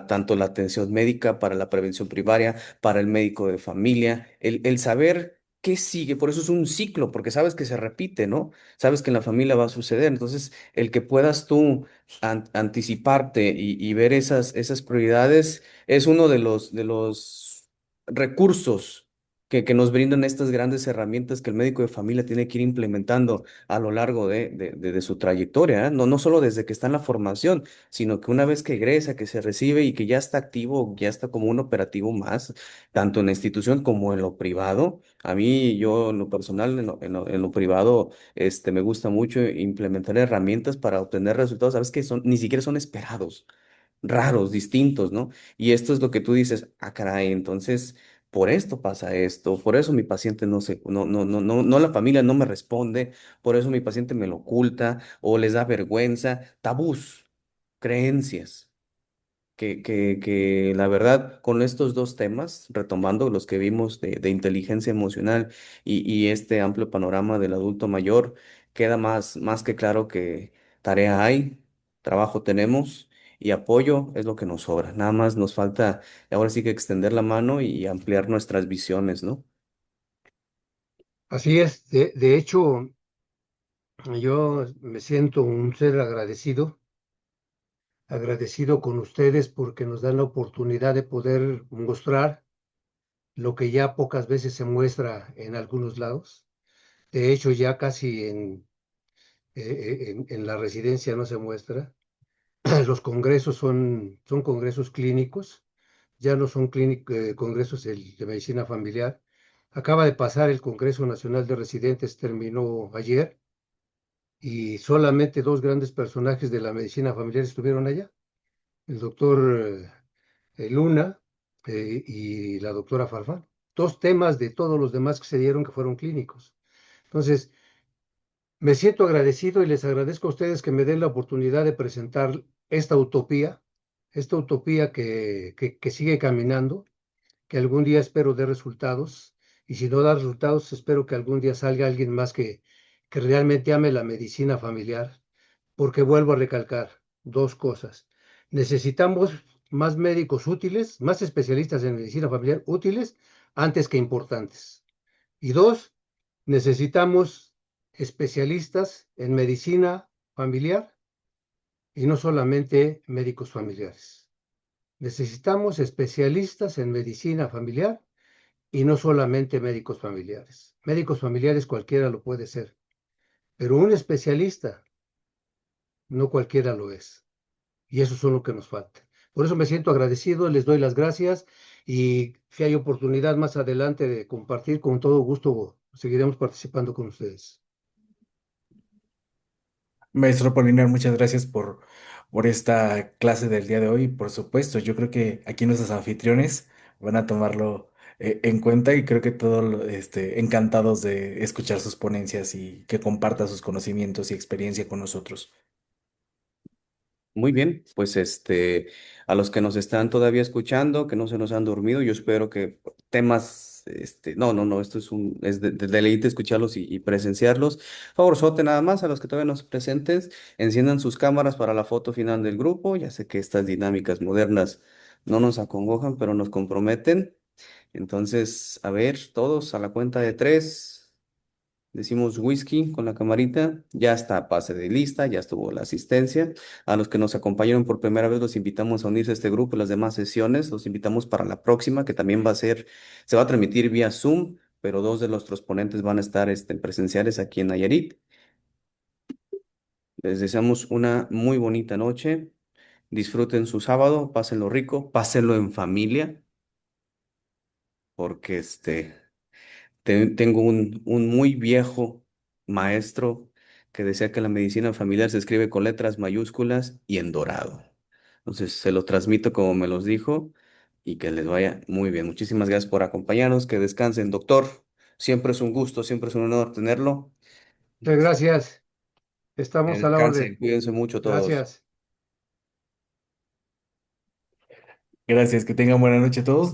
tanto la atención médica, para la prevención primaria, para el médico de familia, el saber qué sigue, por eso es un ciclo, porque sabes que se repite, ¿no? Sabes que en la familia va a suceder, entonces el que puedas tú anticiparte y ver esas prioridades es uno de los recursos. Que nos brindan estas grandes herramientas que el médico de familia tiene que ir implementando a lo largo de su trayectoria, ¿eh? No solo desde que está en la formación, sino que una vez que egresa, que se recibe y que ya está activo, ya está como un operativo más, tanto en la institución como en lo privado. A mí, yo en lo personal, en lo privado, me gusta mucho implementar herramientas para obtener resultados, sabes que ni siquiera son esperados, raros, distintos, ¿no? Y esto es lo que tú dices, ah, caray, entonces, por esto pasa esto, por eso mi paciente no, la familia no me responde, por eso mi paciente me lo oculta o les da vergüenza, tabús, creencias, que la verdad, con estos dos temas, retomando los que vimos de inteligencia emocional y este amplio panorama del adulto mayor, queda más que claro que tarea hay, trabajo tenemos y apoyo es lo que nos sobra. Nada más nos falta ahora sí que extender la mano y ampliar nuestras visiones, ¿no? Así es. De hecho, yo me siento un ser agradecido con ustedes porque nos dan la oportunidad de poder mostrar lo que ya pocas veces se muestra en algunos lados. De hecho, ya casi en la residencia no se muestra. Los congresos son congresos clínicos, ya no son congresos de medicina familiar. Acaba de pasar el Congreso Nacional de Residentes, terminó ayer, y solamente dos grandes personajes de la medicina familiar estuvieron allá, el doctor Luna y la doctora Farfán. Dos temas de todos los demás que se dieron que fueron clínicos. Entonces, me siento agradecido y les agradezco a ustedes que me den la oportunidad de presentar esta utopía que sigue caminando, que algún día espero dé resultados, y si no da resultados, espero que algún día salga alguien más que realmente ame la medicina familiar, porque vuelvo a recalcar dos cosas. Necesitamos más médicos útiles, más especialistas en medicina familiar útiles, antes que importantes. Y dos, necesitamos especialistas en medicina familiar y no solamente médicos familiares. Necesitamos especialistas en medicina familiar y no solamente médicos familiares. Médicos familiares cualquiera lo puede ser, pero un especialista no cualquiera lo es. Y eso es lo que nos falta. Por eso me siento agradecido, les doy las gracias y si hay oportunidad más adelante de compartir, con todo gusto seguiremos participando con ustedes. Maestro Polinar, muchas gracias por esta clase del día de hoy. Por supuesto, yo creo que aquí nuestros anfitriones van a tomarlo en cuenta y creo que todos encantados de escuchar sus ponencias y que comparta sus conocimientos y experiencia con nosotros. Muy bien, pues a los que nos están todavía escuchando, que no se nos han dormido, yo espero que temas, no, esto es de deleite escucharlos y presenciarlos. Favorzote nada más a los que todavía no se presentes, enciendan sus cámaras para la foto final del grupo. Ya sé que estas dinámicas modernas no nos acongojan, pero nos comprometen. Entonces, a ver, todos a la cuenta de tres. Decimos whisky con la camarita, ya está pase de lista, ya estuvo la asistencia. A los que nos acompañaron por primera vez, los invitamos a unirse a este grupo y las demás sesiones. Los invitamos para la próxima, que también se va a transmitir vía Zoom, pero dos de nuestros ponentes van a estar presenciales aquí en Nayarit. Les deseamos una muy bonita noche. Disfruten su sábado, pásenlo rico, pásenlo en familia, porque tengo un muy viejo maestro que decía que la medicina familiar se escribe con letras mayúsculas y en dorado. Entonces, se lo transmito como me los dijo y que les vaya muy bien. Muchísimas gracias por acompañarnos. Que descansen, doctor. Siempre es un gusto, siempre es un honor tenerlo. Muchas gracias. Que Estamos a la descansen, orden. cuídense mucho todos. Gracias. Gracias, que tengan buena noche todos.